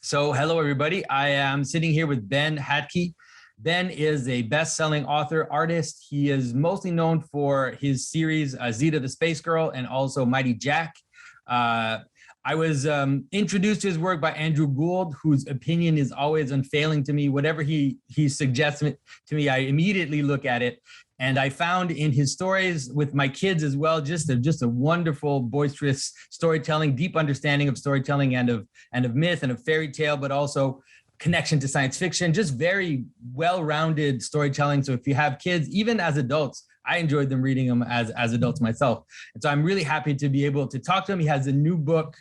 So, hello, everybody. I am sitting here with Ben Hatke. Ben is a best-selling author, artist. He is mostly known for his series Zeta the Space Girl and also Mighty Jack. I was introduced to his work by Andrew Gould, whose opinion is always unfailing to me. Whatever he suggests to me, I immediately look at it. And I found in his stories with my kids as well, just a wonderful, boisterous storytelling, deep understanding of storytelling and of myth and of fairy tale, but also connection to science fiction, just very well-rounded storytelling. So if you have kids, even as adults, I enjoyed them reading them as adults myself. And so I'm really happy to be able to talk to him. He has a new book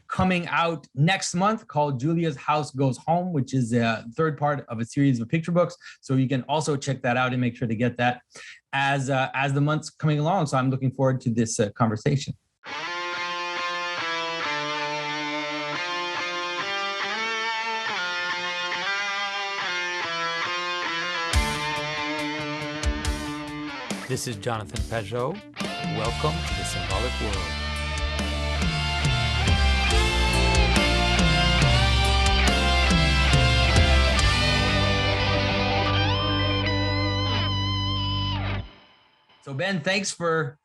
coming out next month called Julia's House Goes Home, which is a third part of a series of picture books. So you can also check that out and make sure to get that as the months coming along. So I'm looking forward to this conversation. This is Jonathan Pajot. Welcome to the Symbolic World. So Ben, thanks for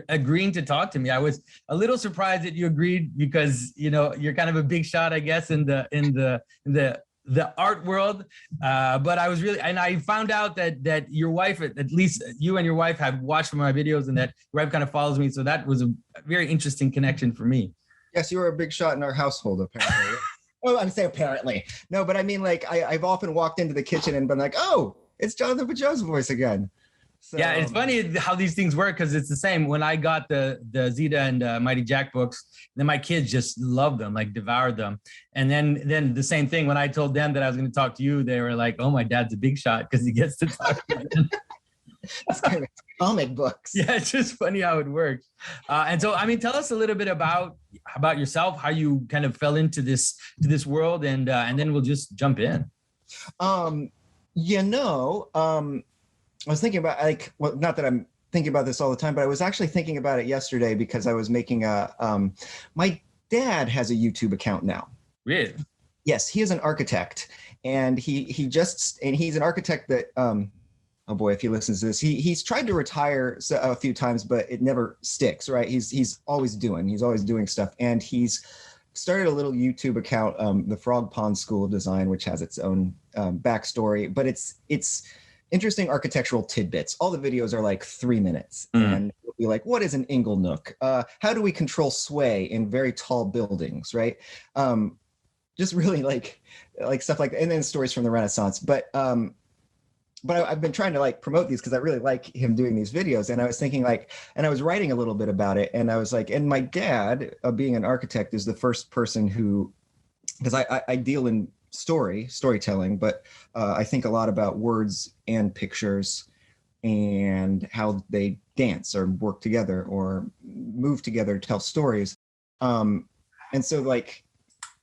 agreeing to talk to me. I was a little surprised that you agreed because you're kind of a big shot, I guess, in the art world. But I was really, and I found out that your wife, at least you and your wife, have watched my videos, and that your wife kind of follows me. So that was a very interesting connection for me. Yes, you were a big shot in our household, apparently. Oh, I'm saying apparently. No, but I mean, like, I've often walked into the kitchen and been like, oh, it's Jonathan Pajot's voice again. So, yeah, it's funny how these things work, because it's the same. When I got the Zeta and Mighty Jack books, then my kids just loved them, like devoured them. And then the same thing, when I told them that I was going to talk to you, they were like, oh, my dad's a big shot because he gets to talk to them. It's kind of comic books. Yeah, it's just funny how it works. And so, I mean, tell us a little bit about yourself, how you kind of fell into this world, and then we'll just jump in. I was thinking about, like, well, not that I'm thinking about this all the time, but I was actually thinking about it yesterday because I was making my dad has a YouTube account now. Really? Yes, he is an architect, and he's an architect that, oh boy, if he listens to this, he's tried to retire a few times, but it never sticks, right? He's always doing stuff, and he's started a little YouTube account, the Frog Pond School of Design, which has its own backstory, but it's interesting architectural tidbits. All the videos are like 3 minutes, and it'll be like, what is an ingle nook? How do we control sway in very tall buildings, right? Just really like stuff like that. And then stories from the Renaissance. But I've been trying to like promote these because I really like him doing these videos. And I was thinking and I was writing a little bit about it. And I was like, and my dad, being an architect, is the first person who, because I deal in storytelling, but I think a lot about words and pictures and how they dance or work together or move together to tell stories. And so, like,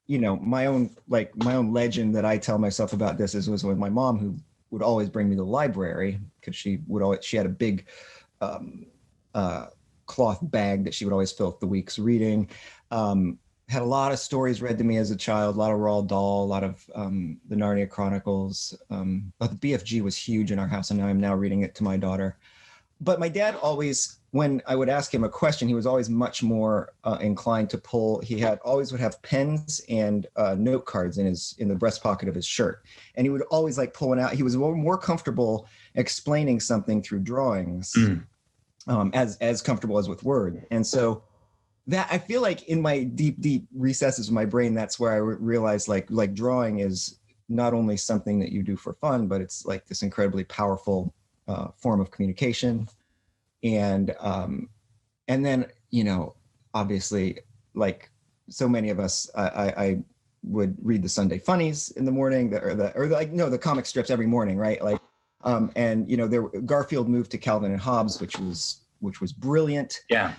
my own legend that I tell myself about this was with my mom, who would always bring me to the library because she had a big cloth bag that she would always fill up the week's reading. Had a lot of stories read to me as a child, a lot of Roald Dahl, a lot of the Narnia Chronicles. But the BFG was huge in our house, and I'm now reading it to my daughter. But my dad always, when I would ask him a question, he was always much more inclined to pull. He always would have pens and note cards in the breast pocket of his shirt, and he would always like pull one out. He was more comfortable explaining something through drawings, as comfortable as with word, and so. That I feel like in my deep recesses of my brain, that's where I realized like drawing is not only something that you do for fun, but it's like this incredibly powerful form of communication. And then, obviously, like so many of us, I would read the Sunday funnies in the morning, the comic strips every morning, right? Like, Garfield moved to Calvin and Hobbes, which was brilliant. Yeah.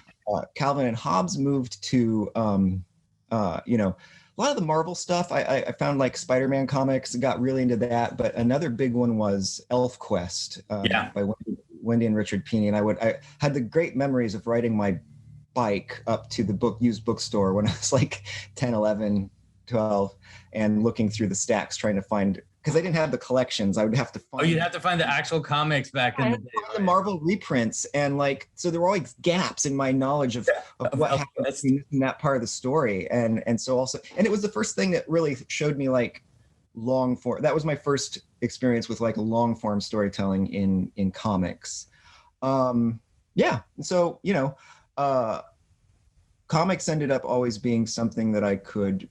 Calvin and Hobbes moved to, a lot of the Marvel stuff. I found like Spider-Man comics, got really into that. But another big one was ElfQuest by Wendy and Richard Pini. And I had the great memories of riding my bike up to the used bookstore when I was like 10, 11, 12 and looking through the stacks trying to find, because I didn't have the collections. I would have to find. Oh, you'd have to find the actual comics back in the day. The Marvel reprints, and like, so there were always gaps in my knowledge of what happened in that part of the story, and so also, and it was the first thing that really showed me like long form. That was my first experience with like long form storytelling in comics. Yeah, so comics ended up always being something that I could,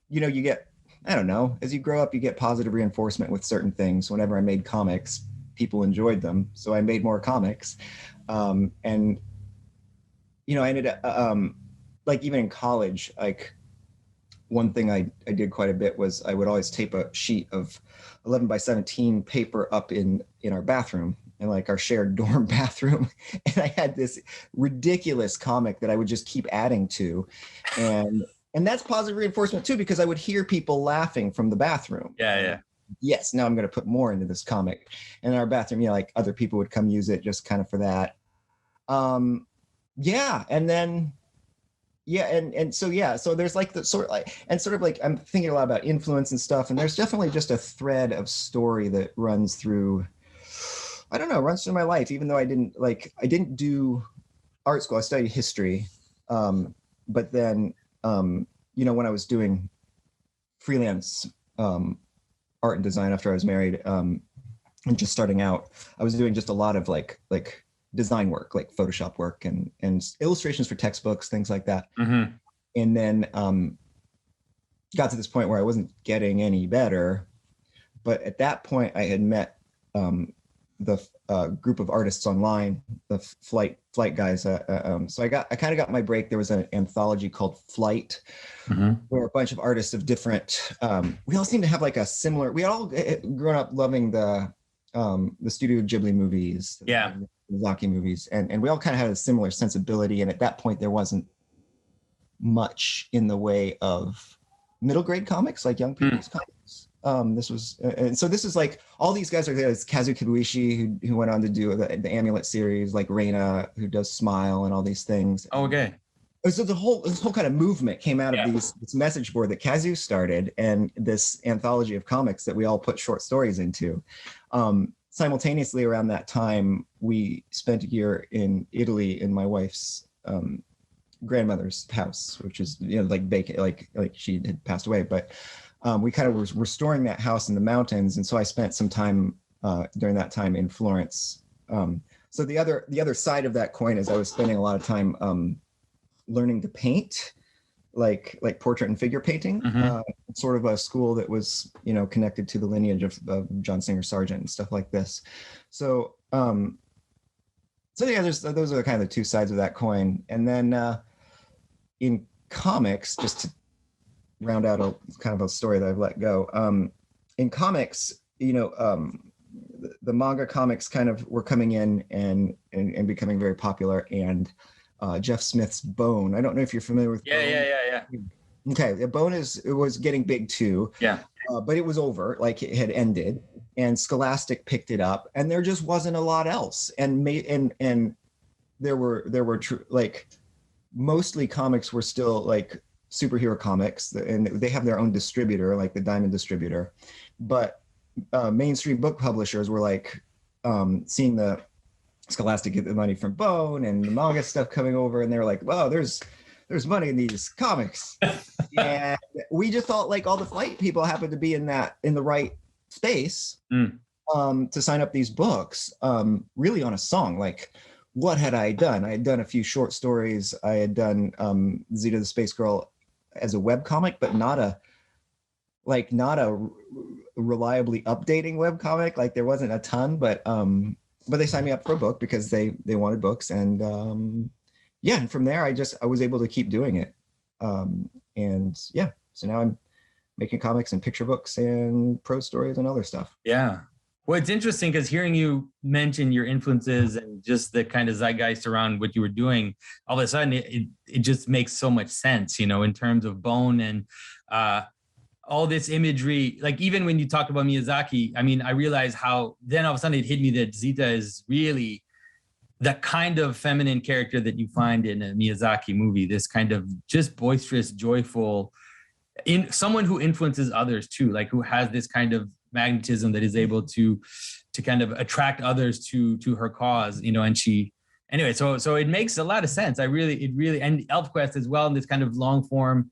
you get, I don't know, as you grow up, you get positive reinforcement with certain things. Whenever I made comics, people enjoyed them. So I made more comics. And, I ended up, like even in college, like one thing I did quite a bit was I would always tape a sheet of 11 by 17 paper up in our bathroom, in like our shared dorm bathroom. And I had this ridiculous comic that I would just keep adding to. And that's positive reinforcement too, because I would hear people laughing from the bathroom. Yeah. Yes, now I'm going to put more into this comic. And in our bathroom, like other people would come use it just kind of for that. Yeah. And then, so there's like the sort of like, I'm thinking a lot about influence and stuff. And there's definitely just a thread of story that runs through my life, even though I didn't do art school. I studied history. But then, when I was doing freelance art and design after I was married and just starting out, I was doing just a lot of like design work, like Photoshop work and illustrations for textbooks, things like that. Mm-hmm. And then got to this point where I wasn't getting any better. But at that point, I had met the group of artists online, the Flight guys. So I kind of got my break. There was an anthology called Flight, mm-hmm. where a bunch of artists of different. We all seem to have like a similar. We all grown up loving the Studio Ghibli movies, yeah, the Miyazaki movies, and we all kind of had a similar sensibility. And at that point, there wasn't much in the way of middle grade comics, like young people's comics. This is like all these guys are there. It's Kazu Kibuishi who went on to do the Amulet series, like Reina who does Smile and all these things. Oh, okay. So this whole kind of movement came out of this message board that Kazu started, and this anthology of comics that we all put short stories into. Simultaneously around that time, we spent a year in Italy in my wife's grandmother's house, which is like vacant, like she had passed away, but we kind of were restoring that house in the mountains, and so I spent some time during that time in Florence. So the other side of that coin is I was spending a lot of time learning to paint, like portrait and figure painting, mm-hmm. Sort of a school that was connected to the lineage of John Singer Sargent and stuff like this. So those are kind of the two sides of that coin. And then in comics, just to round out a kind of a story that I've let go. In comics, the manga comics kind of were coming in and becoming very popular. And Jeff Smith's Bone, I don't know if you're familiar with. Yeah. Okay, Bone was getting big too. Yeah. But it was over, like it had ended, and Scholastic picked it up, and there just wasn't a lot else. And there were like mostly comics were still like superhero comics, and they have their own distributor, like the Diamond distributor, but mainstream book publishers were like seeing the Scholastic get the money from Bone and the manga stuff coming over, and they were like, wow, there's money in these comics. And we just thought like all the Flight people happened to be in the right space to sign up these books, really on a song. Like, what had I done? I had done a few short stories. I had done Zeta the Space Girl as a webcomic, but not a reliably updating webcomic. Like there wasn't a ton, but they signed me up for a book because they wanted books. And and from there I was able to keep doing it. So now I'm making comics and picture books and prose stories and other stuff. Yeah. Well, it's interesting because hearing you mention your influences and just the kind of zeitgeist around what you were doing, all of a sudden it just makes so much sense, in terms of Bone and all this imagery. Like even when you talk about Miyazaki, I mean, I realized how then all of a sudden it hit me that Zeta is really the kind of feminine character that you find in a Miyazaki movie, this kind of just boisterous, joyful, in someone who influences others too, like who has this kind of magnetism that is able to kind of attract others to her cause, you know, and she, anyway, so it makes a lot of sense. It really, and ElfQuest as well in this kind of long form.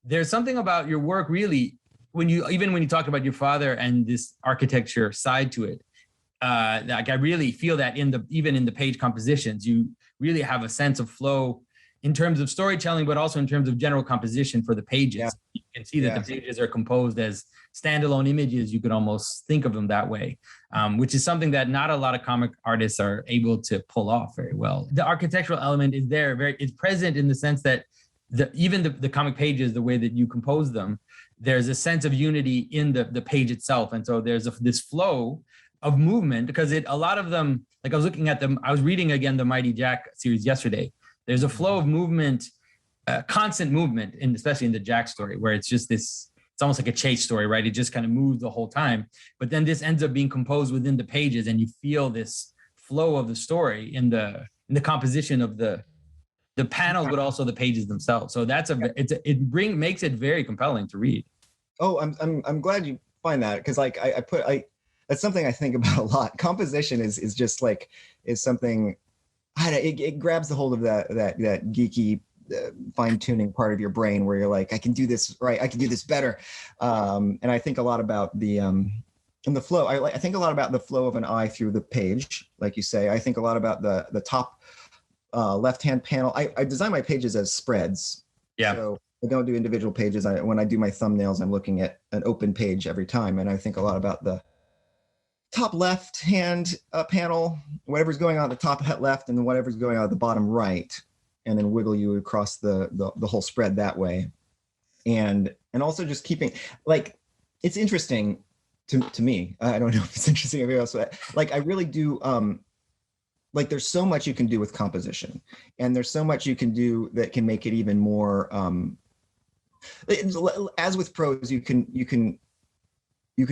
There's something about your work really, when you talk about your father and this architecture side to it, like I really feel that even in the page compositions, you really have a sense of flow in terms of storytelling, but also in terms of general composition for the pages. Yeah. You can see that the pages are composed as standalone images. You could almost think of them that way, which is something that not a lot of comic artists are able to pull off very well. The architectural element is there, it's present in the sense that even the comic pages, the way that you compose them, there's a sense of unity in the page itself. And so there's this flow of movement, because a lot of them, like I was looking at them, I was reading again the Mighty Jack series yesterday. There's a flow of movement, constant movement, especially in the Jack story, where it's just this, it's almost like a chase story, right? It just kind of moves the whole time. But then this ends up being composed within the pages, and you feel this flow of the story in the composition of the panels, but also the pages themselves. So makes it very compelling to read. Oh, I'm glad you find that, because like that's something I think about a lot. Composition is just like, is something, it grabs the hold of that geeky fine-tuning part of your brain where you're like, I can do this right, I can do this better. And I think a lot about the flow. I think a lot about the flow of an eye through the page, like you say. I think a lot about the top left-hand panel. I design my pages as spreads. Yeah. So I don't do individual pages. When I do my thumbnails, I'm looking at an open page every time. And I think a lot about the top left hand panel, whatever's going on at the top left, and then whatever's going on at the bottom right, and then wiggle you across the whole spread that way. And also just keeping, like, it's interesting to me. I don't know if it's interesting to everybody else, but like I really do, like there's so much you can do with composition, and there's so much you can do that can make it even more, as with prose, you can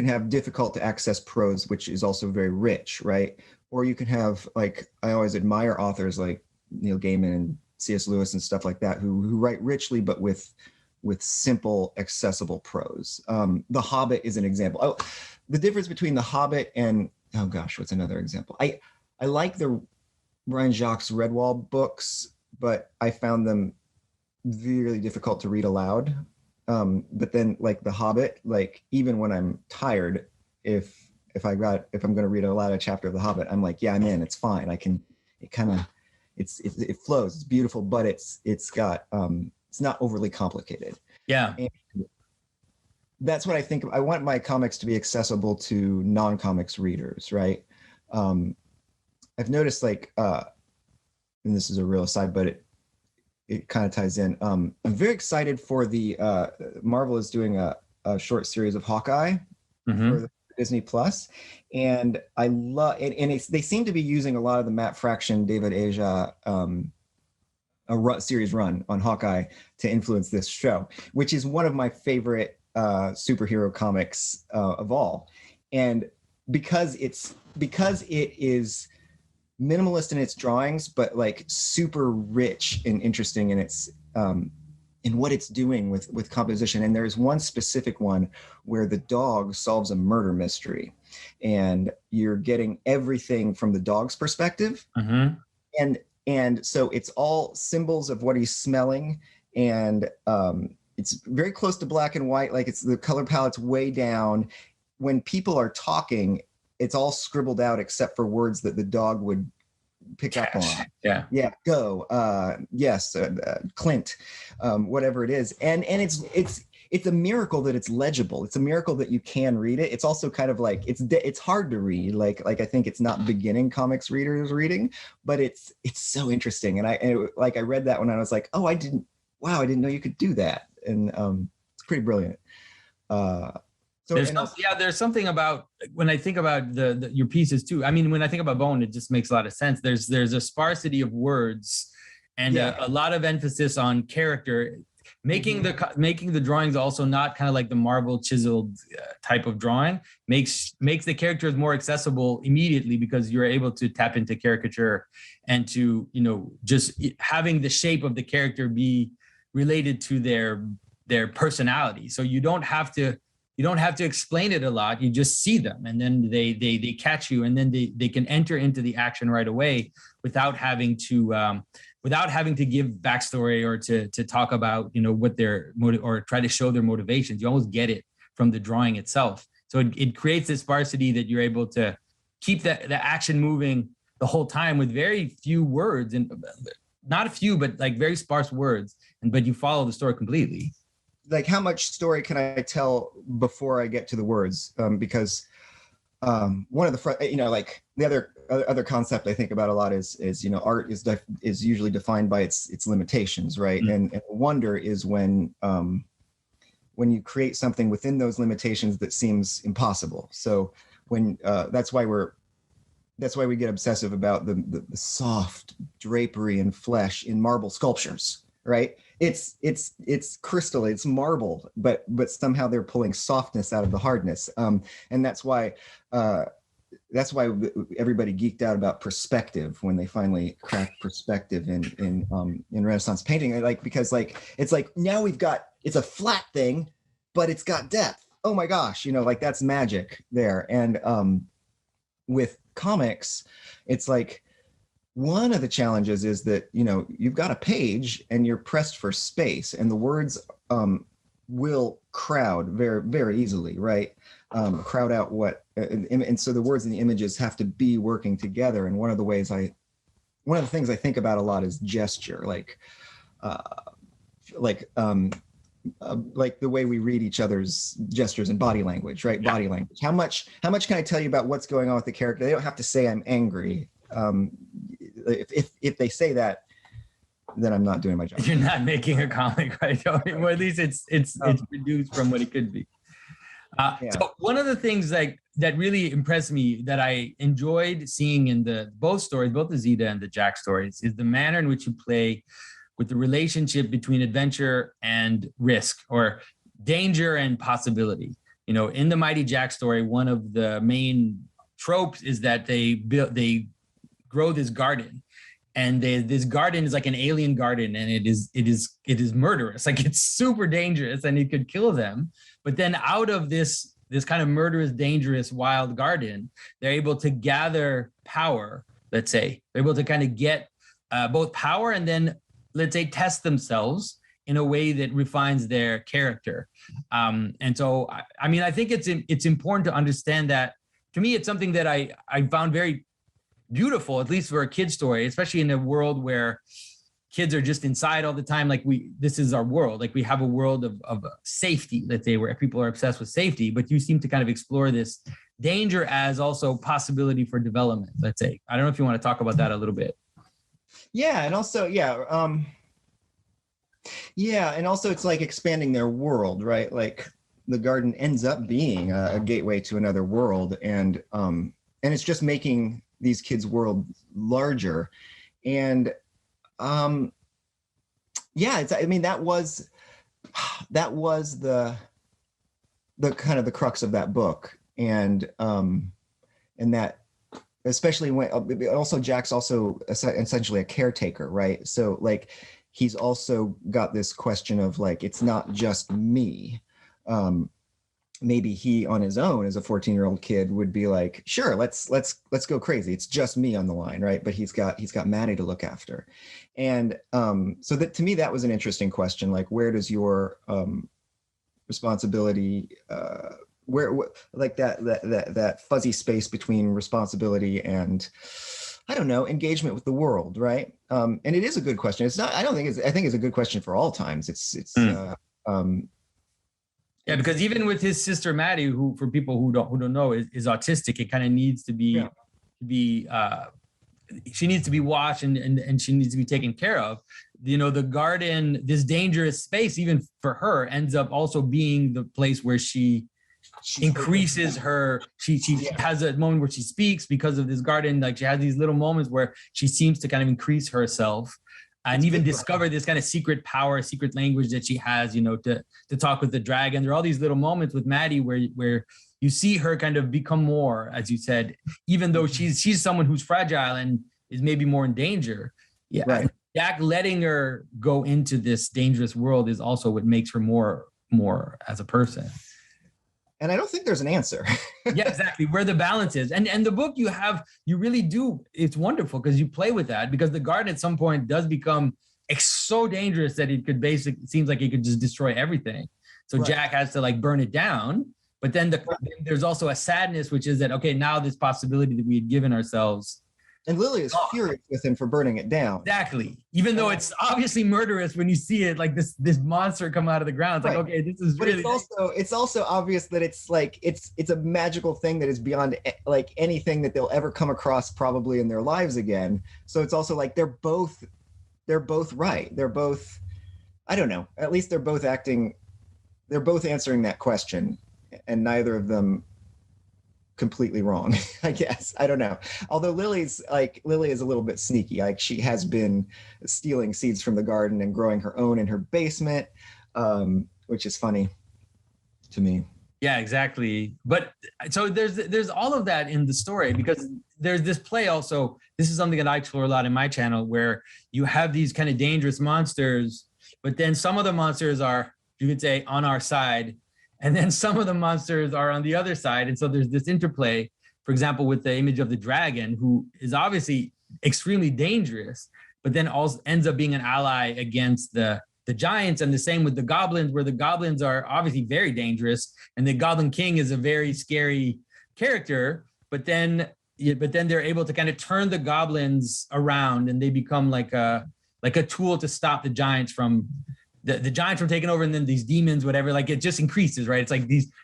have difficult to access prose, which is also very rich, right? Or you can have, like, I always admire authors like Neil Gaiman and C.S. Lewis and stuff like that, who write richly, but with simple, accessible prose. The Hobbit is an example. Oh, the difference between The Hobbit and, oh gosh, what's another example? I like the Brian Jacques Redwall books, but I found them really difficult to read aloud. But then, like The Hobbit, like even when I'm tired, if I'm going to read aloud a chapter of The Hobbit, I'm like, yeah, I'm in. It's fine. It flows. It's beautiful, but it's got it's not overly complicated. Yeah. And that's what I think. I want my comics to be accessible to non-comics readers, right? I've noticed, like, and this is a real aside, but it kind of ties in. I'm very excited for the Marvel is doing a short series of Hawkeye for the Disney Plus, and I love and they seem to be using a lot of the Matt Fraction, David Aja series run on Hawkeye to influence this show, which is one of my favorite superhero comics of all. And because it is minimalist in its drawings, but like super rich and interesting in its in what it's doing with composition. And there's one specific one where the dog solves a murder mystery, and you're getting everything from the dog's perspective. And so it's all symbols of what he's smelling, and it's very close to black and white. Like, it's the color palette's way down. When people are talking, it's all scribbled out except for words that the dog would pick up on. Yeah. Go. Yes. Clint. Whatever it is. And it's a miracle that it's legible. It's a miracle that you can read it. It's also kind of like, it's hard to read. Like I think it's not beginning comics readers reading, but it's so interesting. And I read that when I was like, oh, I didn't know you could do that. And it's pretty brilliant. There's something about, when I think about your pieces too. I mean, when I think about Bone, it just makes a lot of sense. There's a sparsity of words and a lot of emphasis on character, making the drawings also not kind of like the marble chiseled type of drawing, makes the characters more accessible immediately, because you're able to tap into caricature and to, just having the shape of the character be related to their their personality. So you don't have to explain it a lot. You just see them, and then they catch you, and then they can enter into the action right away without having to give backstory or to talk about, you know, what their motive or try to show their motivations. You almost get it from the drawing itself. So it creates this sparsity that you're able to keep the action moving the whole time with very few words, and not a few, but like very sparse words, but you follow the story completely. Like, how much story can I tell before I get to the words? Because one of the, you know, like the other concept I think about a lot is you know, art is usually defined by its limitations, right? Mm-hmm. And wonder is when you create something within those limitations that seems impossible. So when that's why we get obsessive about the soft drapery and flesh in marble sculptures, right? It's crystal, it's marble, but somehow they're pulling softness out of the hardness, and that's why everybody geeked out about perspective when they finally cracked perspective in Renaissance painting. Like, because like it's like now it's a flat thing, but it's got depth. Oh my gosh, you know, like that's magic there. And with comics, it's like, one of the challenges is that, you know, you've got a page and you're pressed for space, and the words will crowd very, very easily, right? Crowd out what, and so the words and the images have to be working together. And one of the things I think about a lot is gesture, like the way we read each other's gestures and body language, right? Yeah. Body language. How much can I tell you about what's going on with the character? They don't have to say I'm angry. If they say that, then I'm not doing my job. You're not making a comic, right? Or at least it's reduced from what it could be. Yeah. So one of the things that really impressed me, that I enjoyed seeing in both stories, both the Zeta and the Jack stories, is the manner in which you play with the relationship between adventure and risk, or danger and possibility. You know, in the Mighty Jack story, one of the main tropes is that they grow this garden, and this garden is like an alien garden, and it is murderous. Like, it's super dangerous, and it could kill them. But then out of this kind of murderous, dangerous, wild garden, they're able to gather power. Let's say they're able to kind of get both power and then, let's say, test themselves in a way that refines their character. And so, I mean, I think it's important to understand that. To me, it's something that I found very beautiful, at least for a kid's story, especially in a world where kids are just inside all the time. Like, this is our world. Like, we have a world of safety, let's say, where people are obsessed with safety, but you seem to kind of explore this danger as also possibility for development, let's say. I don't know if you want to talk about that a little bit. Yeah. And also, and also it's like expanding their world, right? Like, the garden ends up being a gateway to another world, and it's just making these kids' world larger. And that was the kind of the crux of that book. And that, especially when also Jack's also essentially a caretaker, right? So like, he's also got this question of like, it's not just me. Maybe he on his own as a 14-year-old kid would be like, sure, let's go crazy. It's just me on the line, right? But he's got Maddie to look after. And so that, to me, that was an interesting question. Like, where does your responsibility, like that fuzzy space between responsibility and, I don't know, engagement with the world, right? And it is a good question. It's not, I think it's a good question for all times. Yeah, because even with his sister Maddie, who, for people who don't know, is autistic, it kind of needs to be she needs to be watched and she needs to be taken care of. You know, the garden, this dangerous space, even for her, ends up also being the place where she increases her. She has a moment where she speaks because of this garden. Like, she has these little moments where she seems to kind of increase herself. And even discover this kind of secret power, secret language that she has, you know, to talk with the dragon. There are all these little moments with Maddie where you see her kind of become more, as you said, even though she's someone who's fragile and is maybe more in danger. Yeah, right. Jack letting her go into this dangerous world is also what makes her more as a person. And I don't think there's an answer. Yeah, exactly. Where the balance is. And the book you really do, it's wonderful because you play with that, because the garden at some point does become so dangerous that it could seems like it could just destroy everything. So right. Jack has to like burn it down. But then there's also a sadness, which is that, okay, now this possibility that we had given ourselves. And Lily is furious with him for burning it down. Exactly. Even though it's obviously murderous when you see it, like this monster come out of the ground. It's right. Like, okay, this is really. But it's also obvious that it's like it's a magical thing that is beyond like anything that they'll ever come across probably in their lives again. So it's also like they're both right. They're both, I don't know. At least they're both answering that question, and neither of them completely wrong, I guess. I don't know. Although Lily is a little bit sneaky. Like she has been stealing seeds from the garden and growing her own in her basement, which is funny to me. Yeah, exactly. But so there's all of that in the story, because there's this play also. This is something that I explore a lot in my channel, where you have these kind of dangerous monsters, but then some of the monsters are, you could say, on our side, and then some of the monsters are on the other side. And so there's this interplay, for example, with the image of the dragon, who is obviously extremely dangerous, but then also ends up being an ally against the giants. And the same with the goblins, where the goblins are obviously very dangerous. And the Goblin King is a very scary character, but then they're able to kind of turn the goblins around, and they become like a tool to stop the giants from the giants from taking over, and then these demons, whatever, like it just increases, right? It's like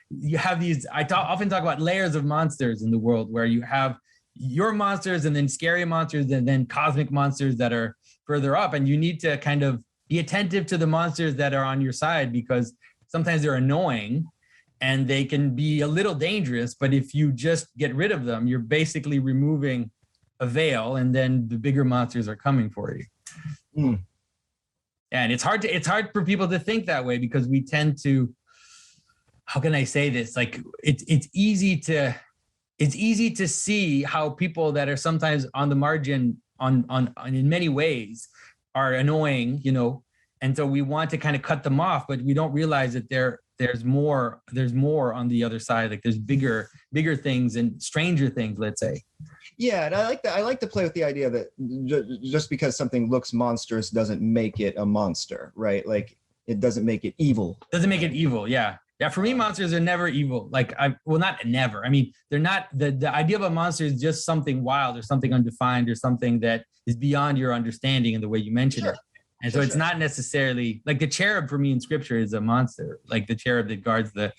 you have these, often talk about layers of monsters in the world, where you have your monsters and then scary monsters and then cosmic monsters that are further up. And you need to kind of be attentive to the monsters that are on your side, because sometimes they're annoying and they can be a little dangerous, but if you just get rid of them, you're basically removing a veil, and then the bigger monsters are coming for you. Mm. And it's hard for people to think that way, because we tend to, how can I say this? Like it's easy to see how people that are sometimes on the margin on in many ways are annoying, you know, and so we want to kind of cut them off, but we don't realize that there's more on the other side. Like there's bigger things and stranger things, let's say. Yeah, and I like that. I like to play with the idea that just because something looks monstrous doesn't make it a monster, right? Like it doesn't make it evil. Doesn't make it evil, yeah. Yeah, for me, monsters are never evil. Like not never. I mean, they're not, the idea of a monster is just something wild or something undefined or something that is beyond your understanding in the way you mentioned it. And so it's not necessarily like the cherub for me in scripture is a monster, like the cherub that guards the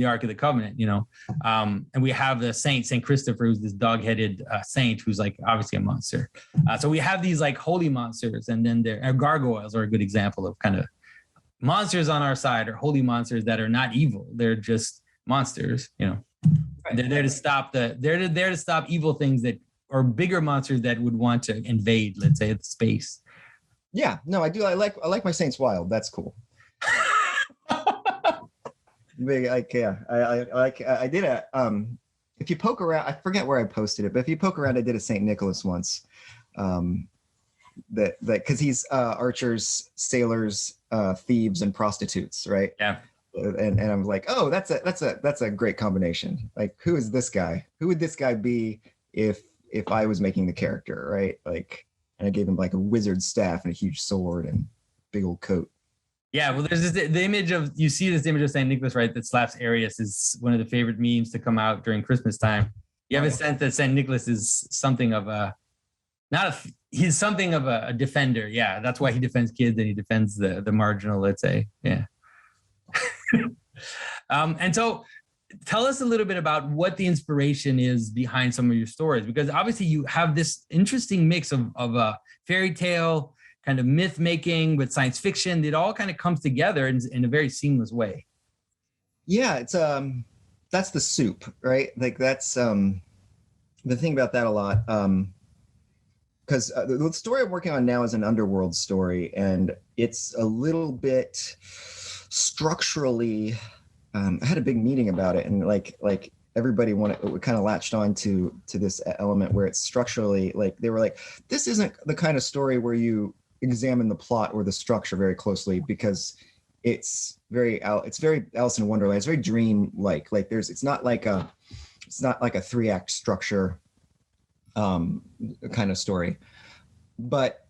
Ark of the Covenant, you know. And we have the Saint Christopher, who's this dog-headed saint who's like obviously a monster. So we have these like holy monsters, and then gargoyles are a good example of kind of monsters on our side, or holy monsters that are not evil. They're just monsters, you know. Right. They're there to stop they're there to stop evil things that are bigger monsters that would want to invade, let's say, the space. Yeah, no, I do. I like my Saints wild. That's cool. Like, yeah, I did if you poke around, I forget where I posted it, but if you poke around, I did a Saint Nicholas once. That because he's archers, sailors, thieves, and prostitutes, right? Yeah. And I'm like, oh, that's a great combination. Like, who is this guy? Who would this guy be if I was making the character, right? Like. And I gave him like a wizard staff and a huge sword and big old coat. Yeah, well, there's the image of, you see this image of St. Nicholas, right? That slaps Arius is one of the favorite memes to come out during Christmas time. You have a sense that St. Nicholas is something of he's something of a defender. Yeah, that's why he defends kids and he defends the marginal, let's say. Yeah. And so tell us a little bit about what the inspiration is behind some of your stories, because obviously you have this interesting mix of a fairy tale, kind of myth making with science fiction. It all kind of comes together in a very seamless way. Yeah, it's that's the soup, right? Like that's the thing about that a lot. Because the story I'm working on now is an underworld story, and it's a little bit structurally. I had a big meeting about it, and like everybody kind of latched on to this element where it's structurally like they were like, this isn't the kind of story where you examine the plot or the structure very closely, because it's very Alice in Wonderland. It's very dream-like. Like it's not like a 3-act structure kind of story, but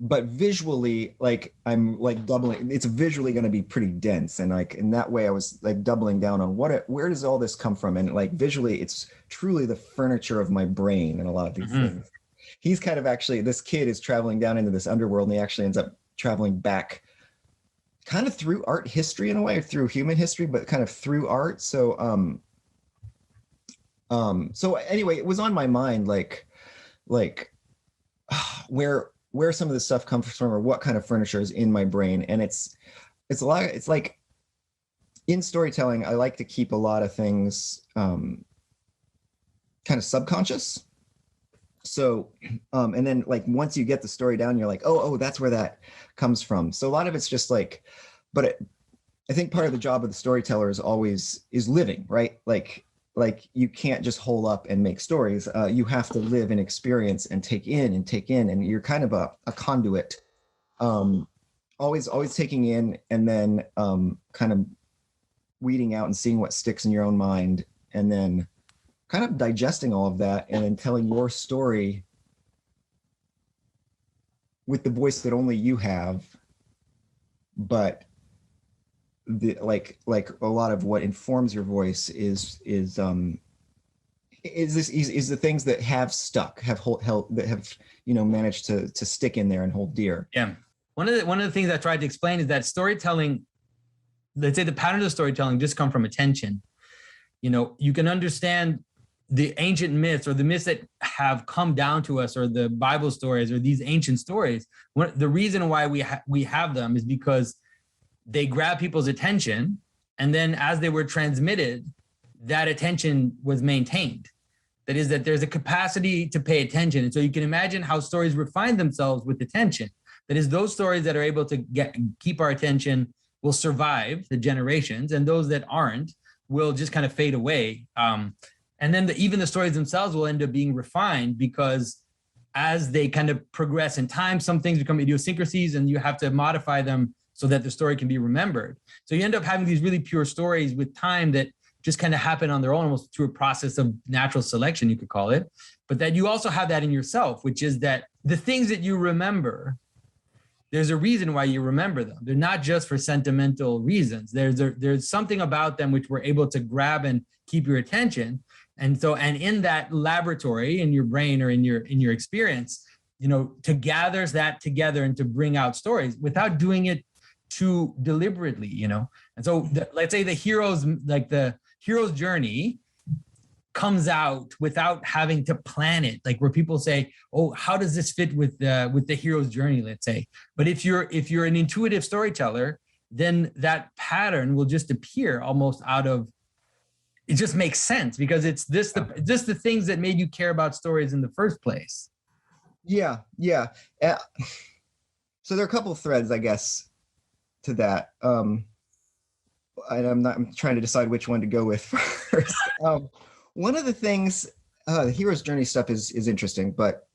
visually, like I'm like doubling. It's visually going to be pretty dense, and like in that way, I was like doubling down on where does all this come from, and like visually, it's truly the furniture of my brain and a lot of these things. He's kind of actually, this kid is traveling down into this underworld, and he actually ends up traveling back kind of through art history in a way, or through human history, but kind of through art. So so anyway, it was on my mind, like where some of this stuff comes from, or what kind of furniture is in my brain. And it's a lot. It's like in storytelling, I like to keep a lot of things kind of subconscious. So, and then like once you get the story down, you're like, oh, that's where that comes from. So a lot of it's just like, but I think part of the job of the storyteller is living, right? Like you can't just hole up and make stories. You have to live and experience and take in, and you're kind of a conduit, always taking in, and then kind of weeding out and seeing what sticks in your own mind, and then kind of digesting all of that, and then telling your story with the voice that only you have. But like a lot of what informs your voice is the things that have stuck, have held, that have managed to stick in there and hold dear. Yeah, one of the things I tried to explain is that storytelling, let's say the patterns of storytelling just come from attention. You can understand the ancient myths, or the myths that have come down to us, or the Bible stories, or these ancient stories. The reason why we have them is because they grab people's attention, and then as they were transmitted, that attention was maintained. That is, that there's a capacity to pay attention. And so you can imagine how stories refine themselves with attention. That is, those stories that are able to keep our attention will survive the generations, and those that aren't will just kind of fade away. And then even the stories themselves will end up being refined, because as they kind of progress in time, some things become idiosyncrasies, and you have to modify them so that the story can be remembered. So you end up having these really pure stories with time that just kind of happen on their own, almost through a process of natural selection, you could call it. But that you also have that in yourself, which is that the things that you remember, there's a reason why you remember them. They're not just for sentimental reasons. There's something about them which we're able to grab and keep your attention. And in that laboratory, in your brain, or in your experience, to gather that together and to bring out stories without doing it too deliberately, And so let's say the hero's journey comes out without having to plan it, like where people say, oh, how does this fit with the hero's journey, let's say. But if you're an intuitive storyteller, then that pattern will just appear almost out of, it just makes sense, because it's just the things that made you care about stories in the first place. Yeah. So there are a couple of threads, I guess, to that. I'm trying to decide which one to go with first. One of the things, the hero's journey stuff is interesting, but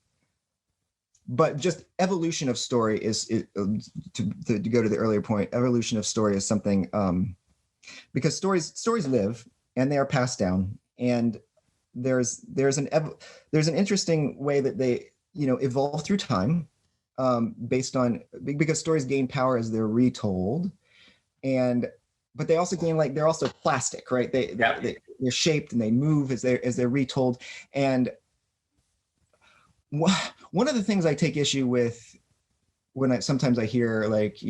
just evolution of story is to go to the earlier point. Evolution of story is something, because stories live, and they are passed down, and there's an interesting way that they evolve through time, based on, because stories gain power as they're retold, but they also gain, like, they're also plastic, right? They're shaped and they move as they're retold. And one of the things I take issue with when sometimes I hear like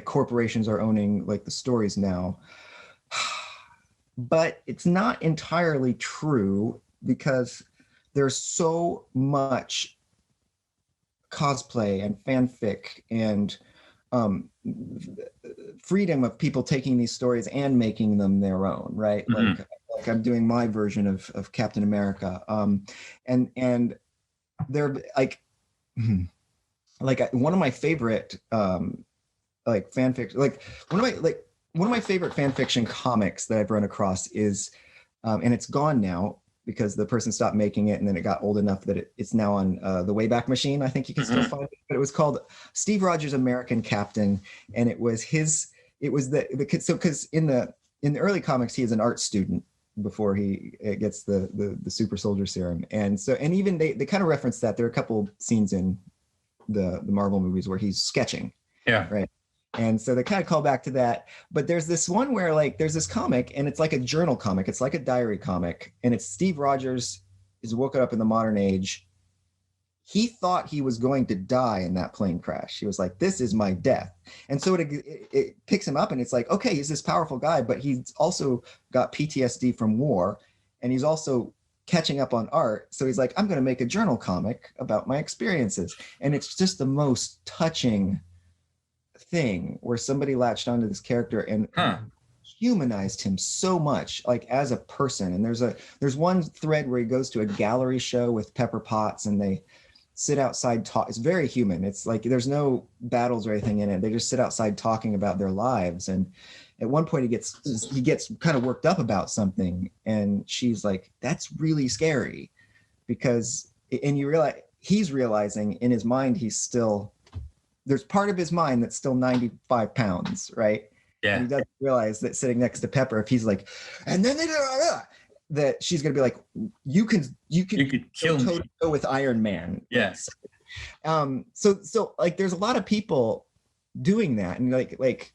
corporations are owning like the stories now, but it's not entirely true, because there's so much cosplay and fanfic and freedom of people taking these stories and making them their own, right? Mm-hmm. Like I'm doing my version of Captain America, and they're like one of my favorite fanfic, one of my favorite fan fiction comics that I've run across is, and it's gone now, because the person stopped making it, and then it got old enough that it's now on the Wayback Machine. I think you can still find it, but it was called Steve Rogers' American Captain, and it was because in the early comics he is an art student before he gets the super soldier serum, and even they kind of reference that. There are a couple scenes in the Marvel movies where he's sketching, right, and so they kind of call back to that. But there's this one where like there's this comic, and it's like a journal comic, it's like a diary comic, and it's Steve Rogers is woken up in the modern age. He thought he was going to die in that plane crash. He was like, this is my death. And so it picks him up, and it's like, okay, he's this powerful guy, but he's also got PTSD from war, and he's also catching up on art. So he's like, I'm going to make a journal comic about my experiences. And it's just the most touching thing where somebody latched onto this character and humanized him so much, like as a person. And there's one thread where he goes to a gallery show with Pepper Potts, and they sit outside talk. It's very human. It's like there's no battles or anything in it. They just sit outside talking about their lives. And at one point he gets kind of worked up about something, and she's like, that's really scary, because, and you realize he's realizing in his mind there's part of his mind that's still 95 pounds, right? Yeah. And he doesn't realize that sitting next to Pepper, if he's like, and then that she's gonna be like, you could kill me with Iron Man. Yes. So like there's a lot of people doing that, and like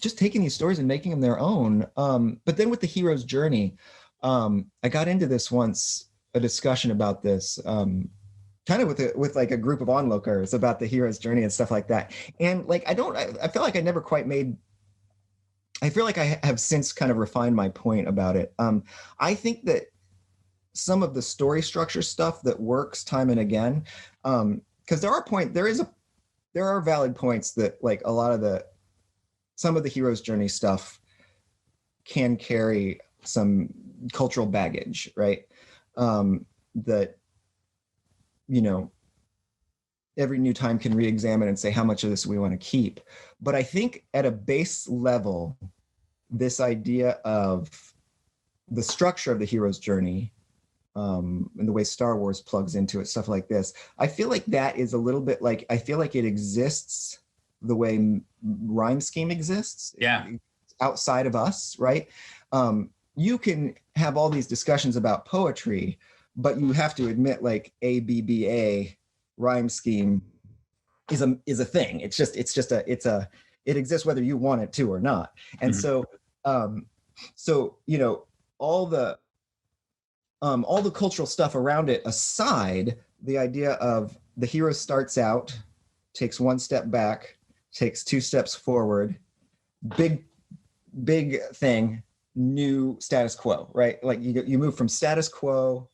just taking these stories and making them their own. But then with the hero's journey, I got into this once, a discussion about this, kind of with like a group of onlookers about the hero's journey and stuff like that. And like I feel like I never quite made. I feel like I have since kind of refined my point about it. I think that some of the story structure stuff that works time and again, because there are valid points that like some of the hero's journey stuff can carry some cultural baggage, right? That, you know, every new time can re-examine and say how much of this we want to keep. But I think at a base level, this idea of the structure of the hero's journey, and the way Star Wars plugs into it, stuff like this, I feel like that is a little bit like, I feel like it exists the way rhyme scheme exists. Yeah. Outside of us, right? You can have all these discussions about poetry, but you have to admit like ABBA rhyme scheme is a thing. It exists whether you want it to or not. And so you know, all the cultural stuff around it aside, the idea of the hero starts out, takes one step back, takes two steps forward, big thing, new status quo, right? Like you move from status quo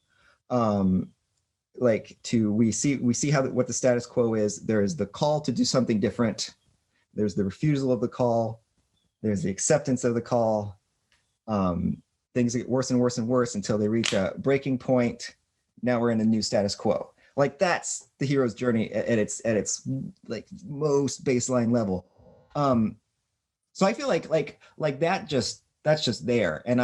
like to we see what the status quo is. There is the call to do something different, there's the refusal of the call, there's the acceptance of the call. Things get worse and worse and worse until they reach a breaking point. Now we're in a new status quo. Like that's the hero's journey at its like most baseline level. So I feel like that's just there, and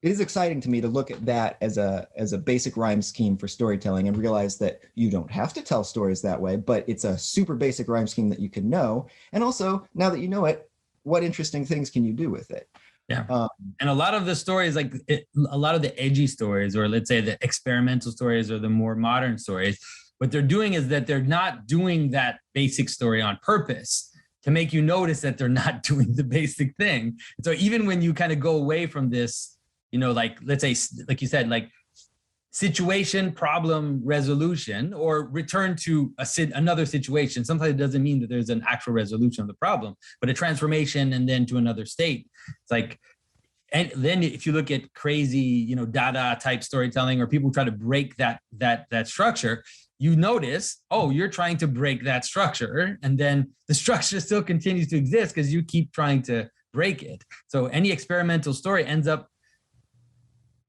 it is exciting to me to look at that as a basic rhyme scheme for storytelling and realize that you don't have to tell stories that way, but it's a super basic rhyme scheme that you can know. And also, now that you know it, what interesting things can you do with it? Yeah. And a lot of the stories, a lot of the edgy stories, or let's say the experimental stories or the more modern stories, what they're doing is that they're not doing that basic story on purpose to make you notice that they're not doing the basic thing. So even when you kind of go away from this, you know, like, let's say, like you said, like situation, problem, resolution, or return to another situation. Sometimes it doesn't mean that there's an actual resolution of the problem, but a transformation and then to another state. It's like, and then if you look at crazy, you know, Dada type storytelling, or people try to break that structure, you notice, oh, you're trying to break that structure, and then the structure still continues to exist because you keep trying to break it. So any experimental story ends up,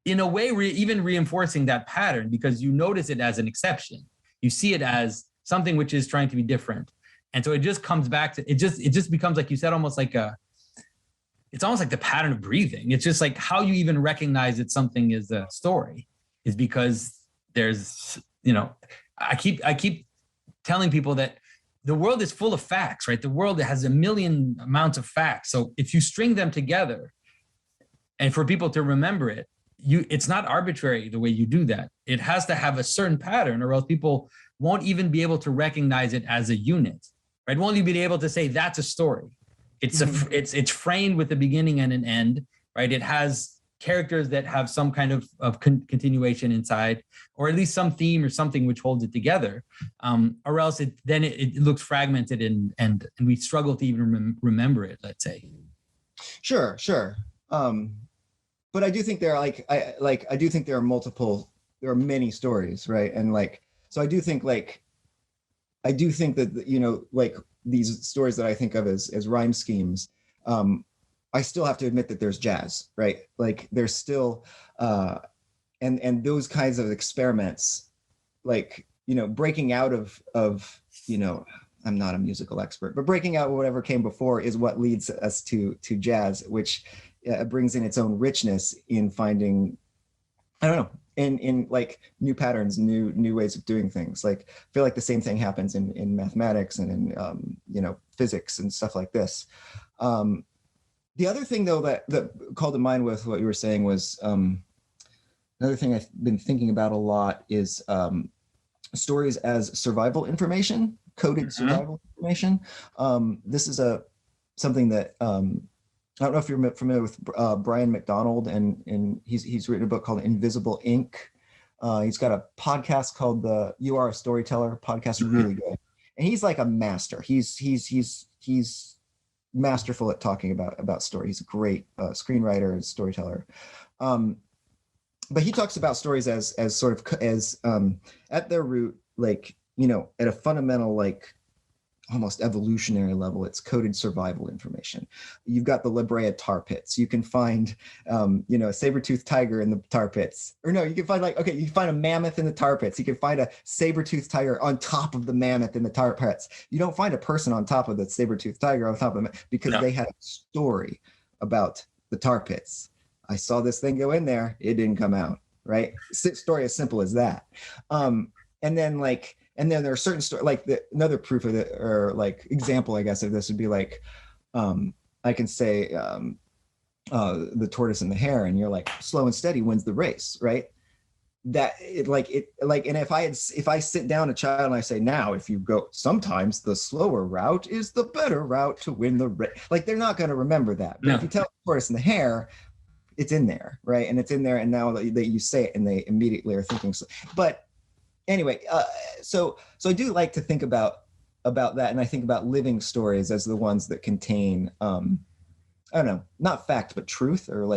in a way, even reinforcing that pattern, because you notice it as an exception. You see it as something which is trying to be different. And so it just comes back to, it just becomes, like you said, almost like it's almost like the pattern of breathing. It's just like how you even recognize that something is a story is because there's, I keep telling people that the world is full of facts, right? The world has a million amounts of facts. So if you string them together and for people to remember it, it's not arbitrary the way you do that. It has to have a certain pattern or else people won't even be able to recognize it as a unit, right? Won't even be able to say that's a story. It's framed with a beginning and an end, right? It has characters that have some kind of continuation inside, or at least some theme or something which holds it together, or else it looks fragmented and we struggle to even remember it, let's say. Sure. But I do think there are I do think there are many stories, right? And so I do think that, these stories that I think of as rhyme schemes, I still have to admit that there's jazz, right? Like there's still, and those kinds of experiments, breaking out of, I'm not a musical expert, but breaking out whatever came before is what leads us to jazz, which brings in its own richness in finding, I don't know, in new patterns, new ways of doing things. I feel like the same thing happens in mathematics and in physics and stuff like this. The other thing though that called to mind with what you were saying was another thing I've been thinking about a lot is stories as survival information, coded survival information. This is something that I don't know if you're familiar with Brian McDonald, and he's written a book called Invisible Ink. He's got a podcast called the You Are a Storyteller podcast, really good. And he's like a master. He's masterful at talking about story. He's a great screenwriter and storyteller. But he talks about stories as sort of as at their root, at a fundamental, almost evolutionary level, it's coded survival information. You've got the La Brea tar pits. You can find, a saber-toothed tiger in the tar pits. Or no, you can find you can find a mammoth in the tar pits. You can find a saber-toothed tiger on top of the mammoth in the tar pits. You don't find a person on top of the saber-toothed tiger on top of them because they had a story about the tar pits. I saw this thing go in there. It didn't come out, right? Story as simple as that. And then there are certain stories, another proof of it, or example, I guess, of this would be I can say the tortoise and the hare, and you're slow and steady wins the race, right? And if I sit down a child and I say, now, if you go, sometimes the slower route is the better route to win the race. They're not going to remember that. But if you tell the tortoise and the hare, it's in there, right? And it's in there, and now that you say it, and they immediately are thinking so. But anyway, so I do like to think about that, and I think about living stories as the ones that contain, I don't know, not fact but truth, or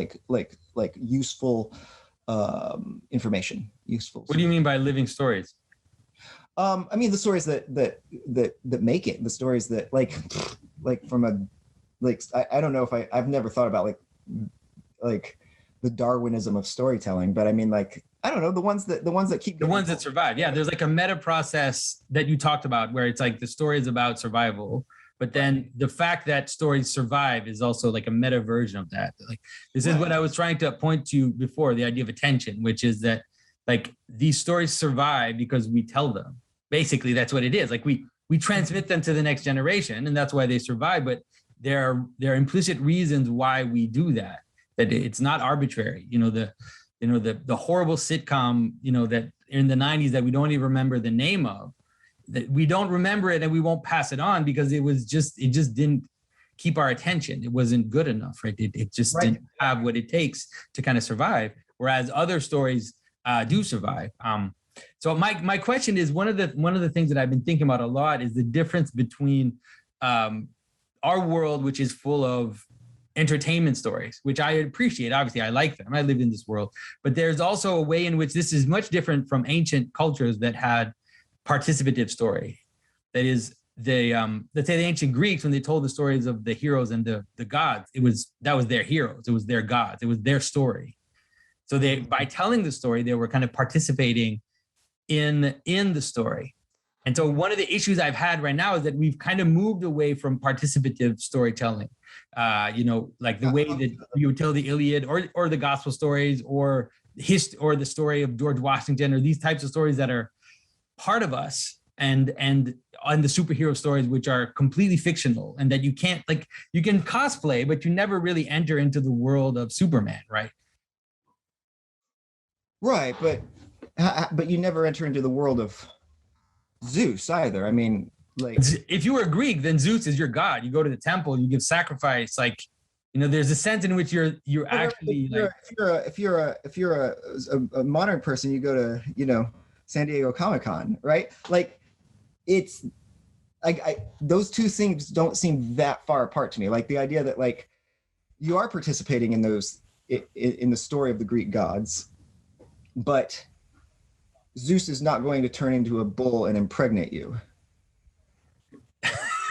useful information. Useful. What do you mean by living stories? I mean the stories that make it. The stories that from a I don't know if I've never thought about the Darwinism of storytelling, but I mean I don't know, the ones that keep the ones that survive. Yeah, there's a meta process that you talked about where it's the story is about survival, but then the fact that stories survive is also a meta version of that. This is what I was trying to point to before, the idea of attention, which is that these stories survive because we tell them. Basically, that's what it is. We transmit them to the next generation, and that's why they survive. But there are implicit reasons why we do that. That it's not arbitrary. The horrible sitcom, that in the 90s that we don't even remember the name of, that we don't remember it and we won't pass it on because it just didn't keep our attention. It wasn't good enough, right? It just didn't have what it takes to kind of survive. Whereas other stories do survive. So my question is, one of the things that I've been thinking about a lot is the difference between our world, which is full of entertainment stories, which I appreciate. Obviously, I like them. I live in this world. But there's also a way in which this is much different from ancient cultures that had participative story. That is, let's say the ancient Greeks, when they told the stories of the heroes and the gods, that was their heroes. It was their gods. It was their story. So by telling the story, they were kind of participating in the story. And so one of the issues I've had right now is that we've kind of moved away from participative storytelling. Like the way that you would tell the Iliad or the gospel stories or the story of George Washington, or these types of stories that are part of us, and the superhero stories, which are completely fictional, and that you can't, like, you can cosplay, but you never really enter into the world of Superman, right? Right, but you never enter into the world of Zeus either. I mean, like, if you were a Greek, then Zeus is your god. You go to the temple, you give sacrifice. Like, there's a sense in which you're actually if you're a modern person, you go to San Diego Comic-Con, right? Like, it's those two things don't seem that far apart to me. Like the idea that, like, you are participating in the story of the Greek gods, but Zeus is not going to turn into a bull and impregnate you.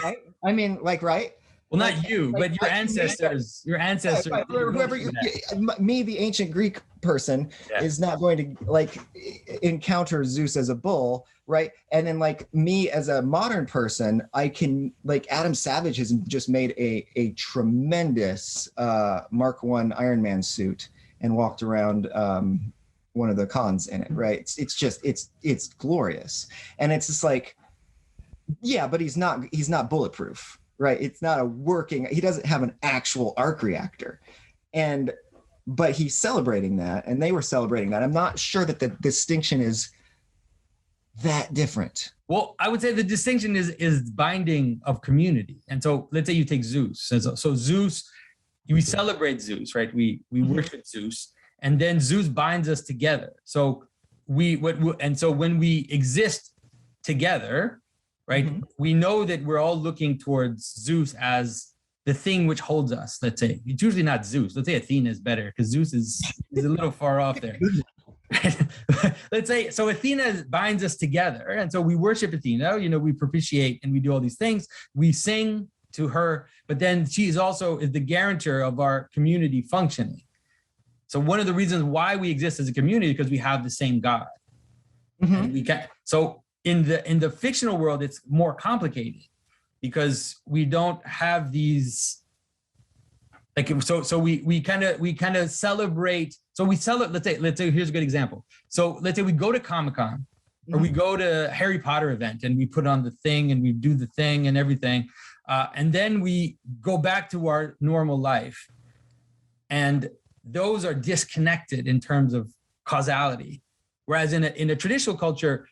Right? I mean, like, right? Well, not you, but your ancestors. Your ancestors. Whoever me, the ancient Greek person, is not going to, like, encounter Zeus as a bull, right? And then, like, me as a modern person, I can, like, Adam Savage has just made a tremendous Mark I Iron Man suit and walked around one of the cons in it, right? It's glorious. And it's just like, yeah, but he's not bulletproof, right? It's not he doesn't have an actual arc reactor. But he's celebrating that, and they were celebrating that. I'm not sure that the distinction is that different. Well, I would say the distinction is binding of community. And so let's say you take Zeus. So Zeus, we celebrate Zeus, right? We worship Zeus. And then Zeus binds us together. So when we exist together, right, we know that we're all looking towards Zeus as the thing which holds us. Let's say it's usually not Zeus. Let's say Athena is better, because Zeus is a little far off there. Let's say, so Athena binds us together, and so we worship Athena. We propitiate and we do all these things. We sing to her, but then she is the guarantor of our community functioning. So one of the reasons why we exist as a community is because we have the same God. And so in the fictional world, it's more complicated because we don't have these, like, so we kind of celebrate. So we celebrate. Let's say here's a good example. So let's say we go to Comic-Con or we go to a Harry Potter event and we put on the thing and we do the thing and everything, and then we go back to our normal life, and those are disconnected in terms of causality. Whereas in a traditional culture,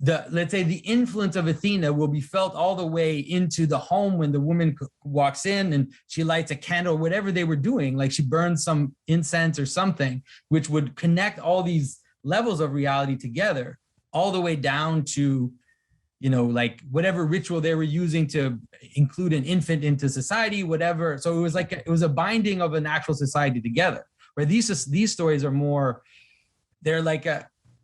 let's say the influence of Athena will be felt all the way into the home when the woman walks in and she lights a candle, whatever they were doing, like she burns some incense or something, which would connect all these levels of reality together, all the way down to, like whatever ritual they were using to include an infant into society, whatever. So it was a binding of an actual society together, where these stories are more, they're like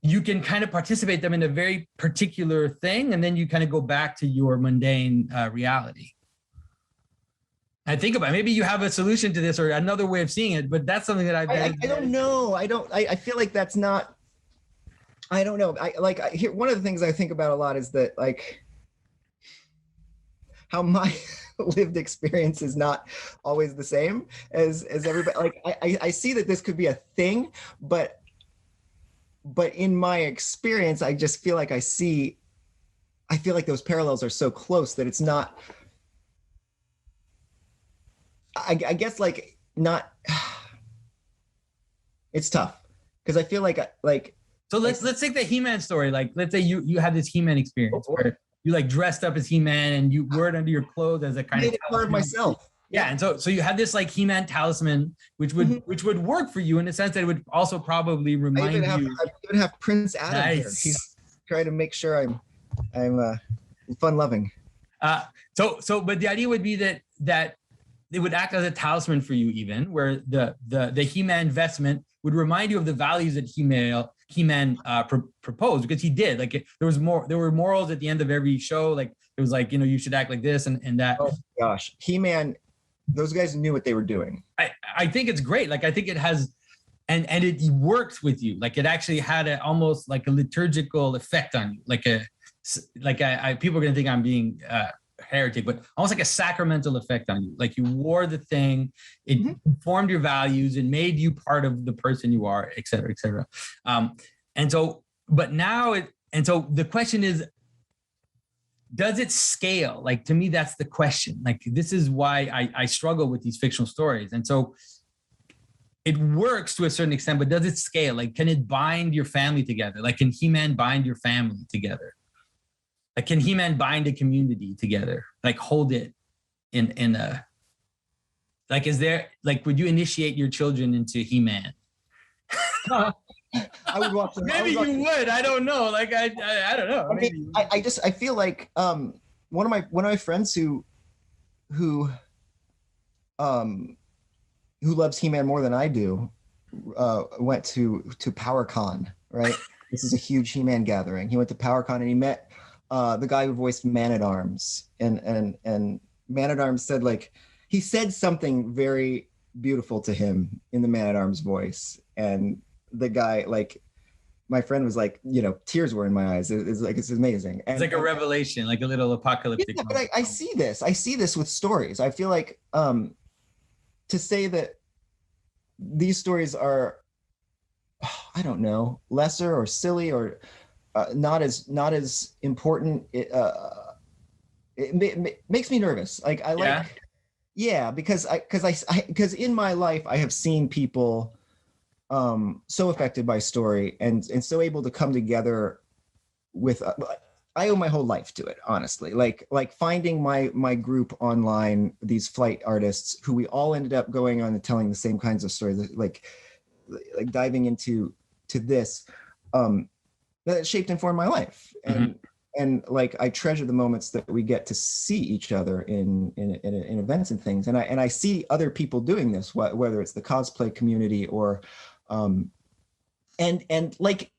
you can kind of participate them in a very particular thing, and then you kind of go back to your mundane reality. I think about it. Maybe you have a solution to this or another way of seeing it, but that's something that I don't know. I feel like that's not, I don't know. One of the things I think about a lot is that, like, how my lived experience is not always the same as everybody. Like, I see that this could be a thing, but in my experience, I just feel like I feel like those parallels are so close that it's not, I guess, like, not, it's tough because I feel like so let's take the He-Man story. Like, let's say you had this He-Man experience where you, like, dressed up as He-Man and you wore it under your clothes as a kind of part of myself. Yeah, and so you had this, like, He-Man talisman, which would work for you in the sense that it would also probably remind you. I even have Prince Adam here. He's trying to make sure I'm fun loving. But the idea would be that it would act as a talisman for you, even where the He-Man vestment would remind you of the values that He-Man proposed, because he did. Like, there were morals at the end of every show. Like, it was like, you should act like this and that. Oh gosh, He-Man, those guys knew what they were doing. I think it's great. Like, I think it has, and it works with you. Like, it actually had almost like a liturgical effect on you, like like people are going to think I'm being heretic, but almost like a sacramental effect on you. Like you wore the thing, it formed your values, and made you part of the person you are, et cetera, et cetera. And so the question is, does it scale? Like, to me, that's the question. Like, this is why I struggle with these fictional stories. And so it works to a certain extent, but does it scale? Like, can it bind your family together? Like, can He-Man bind your family together? Like, can He-Man bind a community together? Like, hold it in a, like, is there, like, would you initiate your children into He-Man? I would watch them. Maybe you would. I don't know. Like, I don't know. I feel like one of my friends who loves He-Man more than I do went to PowerCon, right? This is a huge He-Man gathering. He went to PowerCon and he met the guy who voiced Man-at-Arms, and Man-at-Arms said, like, he said something very beautiful to him in the Man-at-Arms voice, and the guy, like, my friend was like, you know, tears were in my eyes. It's like, it's amazing. And, it's like a revelation, like a little apocalyptic. Yeah, but I see this with stories. I feel like to say that these stories are, I don't know, lesser or silly or not as important, it makes me nervous. Like, I like, because in my life I have seen people so affected by story and so able to come together with I owe my whole life to it, honestly. Like finding my group online, these flight artists who we all ended up going on and telling the same kinds of stories, like diving into this, that shaped and formed my life. And like, I treasure the moments that we get to see each other in events and things. And I see other people doing this, whether it's the cosplay community or and like,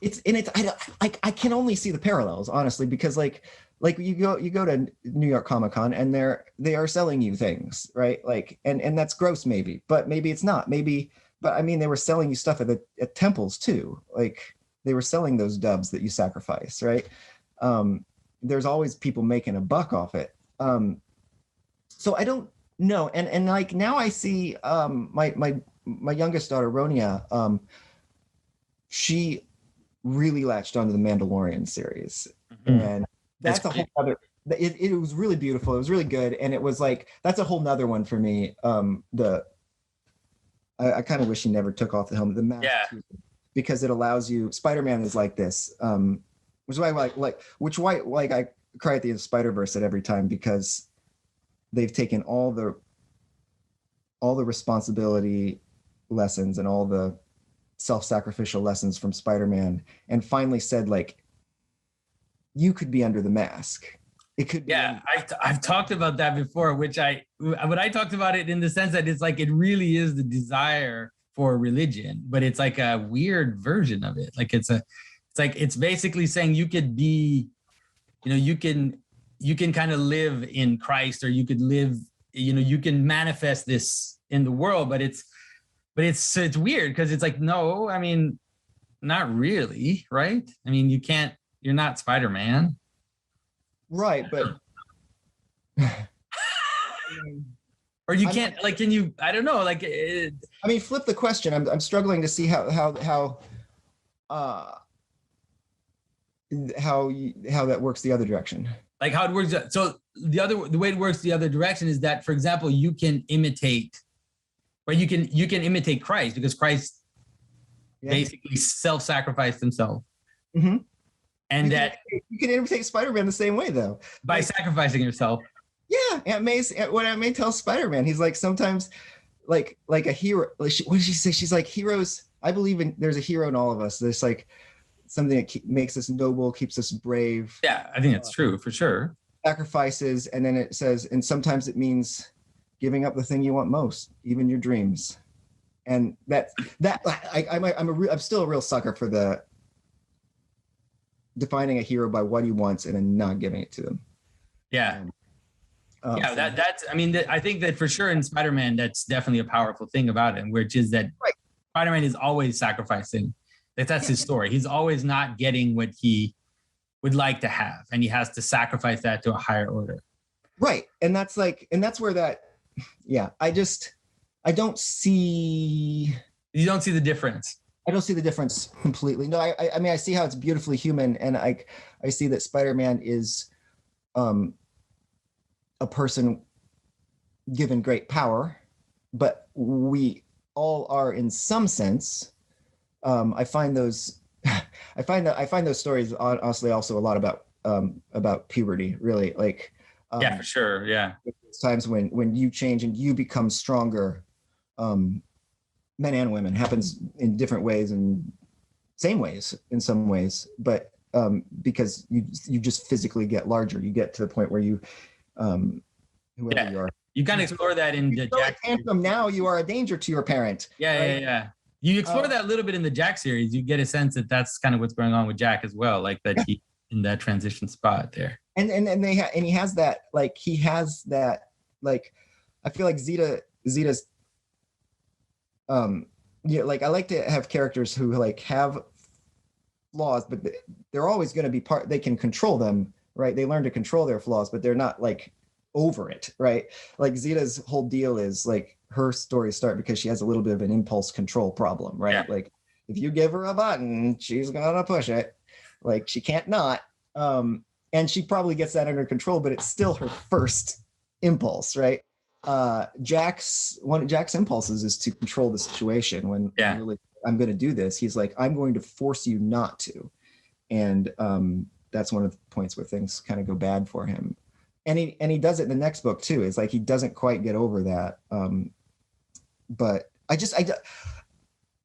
I can only see the parallels, honestly, because like you go to New York Comic Con and they are selling you things, right? Like, and that's gross, maybe, but maybe it's not, but I mean, they were selling you stuff at temples too. Like, they were selling those doves that you sacrifice, right? There's always people making a buck off it. So I don't know. And like, now I see my youngest daughter, Ronia, she really latched onto the Mandalorian series. And that's a whole other, it was really beautiful. It was really good. And it was like, that's a whole nother one for me. I kind of wish he never took off the helmet, the mask, because it allows you, Spider-Man is like this, which is why I cry at the end of Spider-Verse at every time, because they've taken all the responsibility lessons and all the self-sacrificial lessons from Spider-Man and finally said, like, you could be under the mask. It could be. Yeah, I've talked about that before, but I talked about it in the sense that it's like, it really is the desire for religion, but it's like a weird version of it. Like, it's basically saying you could be, you know, you can kind of live in Christ, or you could live, you know, you can manifest this in the world, but it's weird, because it's like, no, I mean, not really, right? I mean, you're not Spider-Man. Right, but or you can't, like, can you, I don't know, like, I mean, flip the question. I'm struggling to see how that works the other direction. Like, how it works. So the way it works the other direction is that, for example, you can imitate, or you can imitate Christ, because Christ basically self-sacrificed himself. Mm-hmm. And you can imitate Spider-Man the same way, though, by sacrificing yourself. Yeah, Aunt May tells Spider-Man, he's like, sometimes like a hero. Like, what did she say? She's like, heroes. I believe there's a hero in all of us. There's like something that makes us noble, keeps us brave. Yeah, I think that's true for sure. Sacrifices, and then it says, and sometimes it means giving up the thing you want most, even your dreams. And I'm still a real sucker for the defining a hero by what he wants and then not giving it to them. Yeah. That's, I mean, I think that for sure in Spider-Man, that's definitely a powerful thing about him, which is that Spider-Man is always sacrificing. That's his story. He's always not getting what he would like to have, and he has to sacrifice that to a higher order. Right. And that's where that, yeah, I don't see. You don't see the difference. I don't see the difference completely. No, I mean, I see how it's beautifully human, and I see that Spider-Man is a person given great power, but we all are in some sense. I find those stories honestly also a lot about puberty, really. Like, yeah, for sure. Yeah. Times when you change and you become stronger, men and women, happens in different ways and same ways in some ways, but because you just physically get larger, you get to the point where you, whoever you are. You kind of explore that in the Jack. Tantrum now, you are a danger to your parent. Yeah, right? yeah. You explore that a little bit in the Jack series. You get a sense that that's kind of what's going on with Jack as well, like that he in that transition spot there. And he has that, like, I feel like Zeta's like, I like to have characters who like have flaws, but they're always going to be they can control them, right? They learn to control their flaws, but they're not like over it, right? Like Zeta's whole deal is like, her stories start because she has a little bit of an impulse control problem, right? Yeah. Like, if you give her a button, she's gonna push it. Like, she can't not. And she probably gets that under control, but it's still her first impulse, right? One of Jack's impulses is to control the situation. When really, I'm going to do this, he's like, I'm going to force you not to. And that's one of the points where things kind of go bad for him. And he does it in the next book too. It's like he doesn't quite get over that. But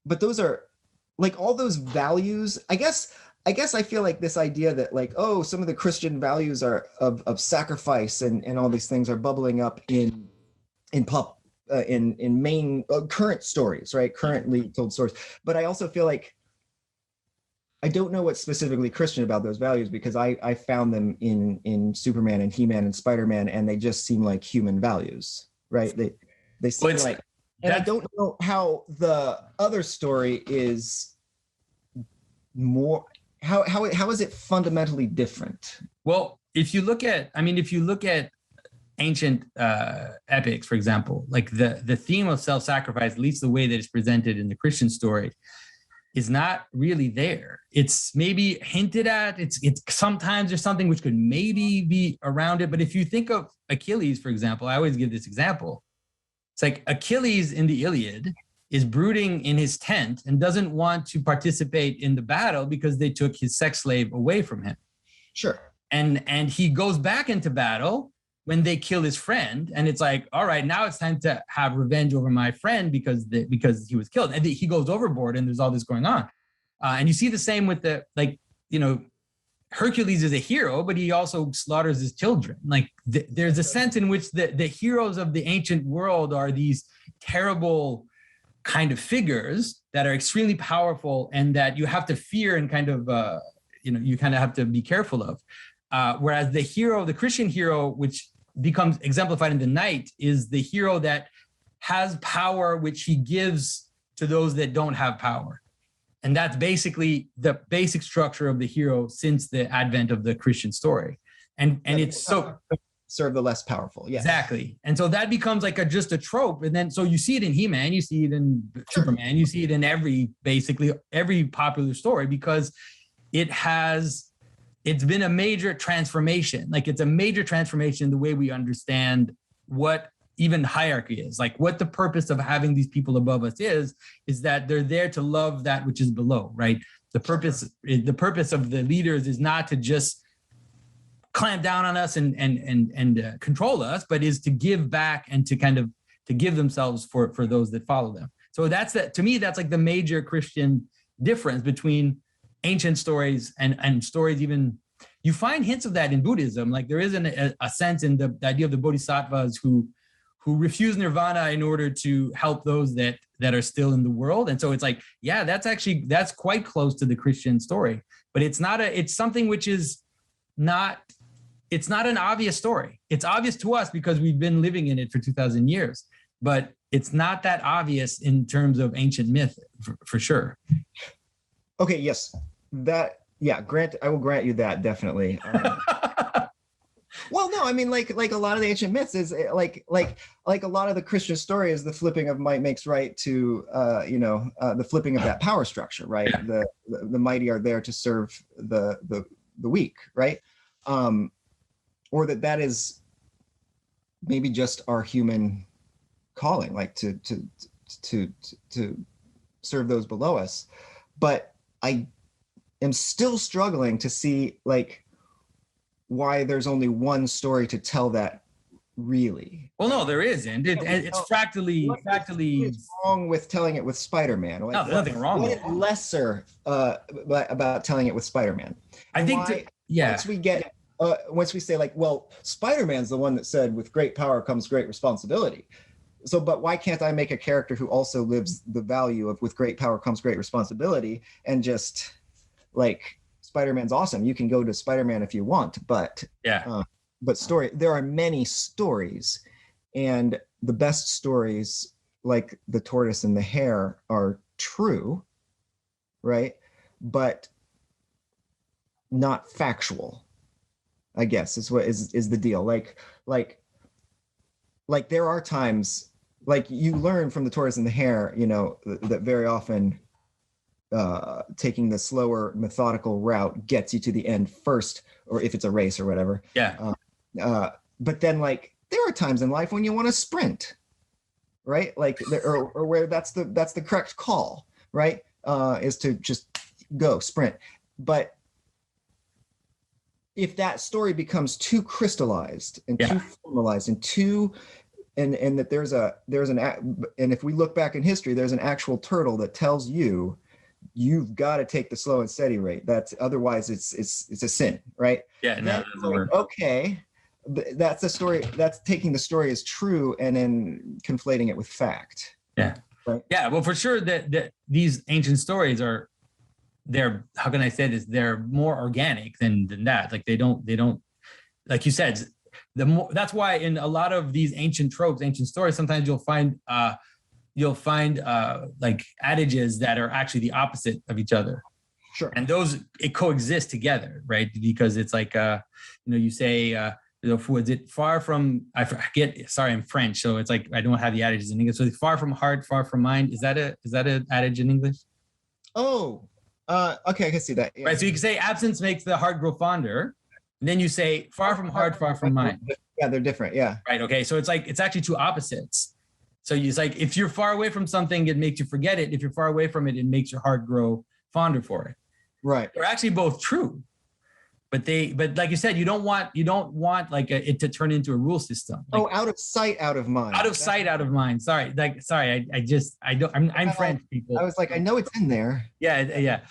but those are like all those values. I guess I feel like this idea that like, oh, some of the Christian values are of sacrifice and all these things are bubbling up in main current stories, right? Currently told stories. But I also feel like I don't know what's specifically Christian about those values, because I found them in Superman and He-Man and Spider-Man, and they just seem like human values, right? They seem like, and I don't know how the other story is more. How is it fundamentally different? Well, if you look at ancient epics, for example, like the theme of self-sacrifice, at least the way that it's presented in the Christian story, is not really there. It's maybe hinted at. It's sometimes there's something which could maybe be around it. But if you think of Achilles, for example, I always give this example. It's like Achilles in the Iliad is brooding in his tent and doesn't want to participate in the battle because they took his sex slave away from him. Sure. And he goes back into battle when they kill his friend, and it's like, all right, now it's time to have revenge over my friend because he was killed, and he goes overboard, and there's all this going on, and you see the same with Hercules is a hero, but he also slaughters his children. Like there's a sense in which the heroes of the ancient world are these terrible kind of figures that are extremely powerful and that you have to fear and kind of you kind of have to be careful of. Whereas the Christian hero, which becomes exemplified in the knight, is the hero that has power, which he gives to those that don't have power. And that's basically the basic structure of the hero since the advent of the Christian story. And it's so serve the less powerful. Yeah, exactly. And so that becomes like just a trope. And then, so you see it in He-Man, you see it in Superman, you see it in basically every popular story, because it's been a major transformation. Like it's a major transformation in the way we understand what even hierarchy is. Like what the purpose of having these people above us is that they're there to love that which is below, right? The purpose of the leaders is not to just clamp down on us and control us, but is to give back and to kind of to give themselves for those that follow them. So to me, that's like the major Christian difference between ancient stories and stories. Even you find hints of that in Buddhism. Like there is a sense in the idea of the bodhisattvas who refuse nirvana in order to help those that are still in the world. And so it's like, yeah, that's quite close to the Christian story, but it's something which is it's not an obvious story. It's obvious to us because we've been living in it for 2,000 years, but it's not that obvious in terms of ancient myth for sure. Okay. Yes. That Yeah, I will grant you that, definitely. Well, no, I mean, like a lot of the ancient myths is like a lot of the Christian story is the flipping of might makes right to the flipping of that power structure, right? Yeah. The mighty are there to serve the weak, right? Or that is maybe just our human calling, like to serve those below us. But I am still struggling to see like why there's only one story to tell that, really. Well, no, there isn't. It's fractally. What's wrong with telling it with Spider-Man? Like, No, there's nothing wrong with it. Lesser about telling it with Spider-Man. I think, once we say like, well, Spider-Man's the one that said, with great power comes great responsibility. So, but why can't I make a character who also lives the value of with great power comes great responsibility, and just like, Spider-Man's awesome. You can go to Spider-Man if you want, but there are many stories, and the best stories, like the tortoise and the hare, are true, right? But not factual, I guess is what is the deal. Like there are times, like you learn from the tortoise and the hare, that very often taking the slower methodical route gets you to the end first, or if it's a race or whatever. But then, like, there are times in life when you want to sprint, right? Like, or where that's the correct call, right? Is to just go sprint. But if that story becomes too crystallized and too formalized and too and that and if we look back in history, there's an actual turtle that tells you've got to take the slow and steady rate. That's otherwise it's a sin, right? Yeah, no, that doesn't work. Okay, that's the story. That's taking the story as true and then conflating it with fact. Yeah, right? Yeah. Well, for sure that these ancient stories they're how can I say this? They're more organic than that. Like they don't like you said. That's why in a lot of these ancient tropes, ancient stories, sometimes you'll find like adages that are actually the opposite of each other. Sure. And those coexist together, right? Because it's like you say was it far from, I forget, sorry, I'm French, so it's like I don't have the adages in English. So far from heart, far from mind. Is that an adage in English? Oh, okay, I can see that. Yeah. Right. So you can say absence makes the heart grow fonder. And then you say far from heart, far from mind. Yeah, they're different. Yeah. Right. Okay. So it's like it's actually two opposites. So it's like if you're far away from something, it makes you forget it. If you're far away from it, it makes your heart grow fonder for it. Right. They're actually both true. But like you said, you don't want like it to turn into a rule system. Like, out of sight, out of mind. Out of sight, out of mind. Sorry. I'm French, people. I was like, I know it's in there. Yeah.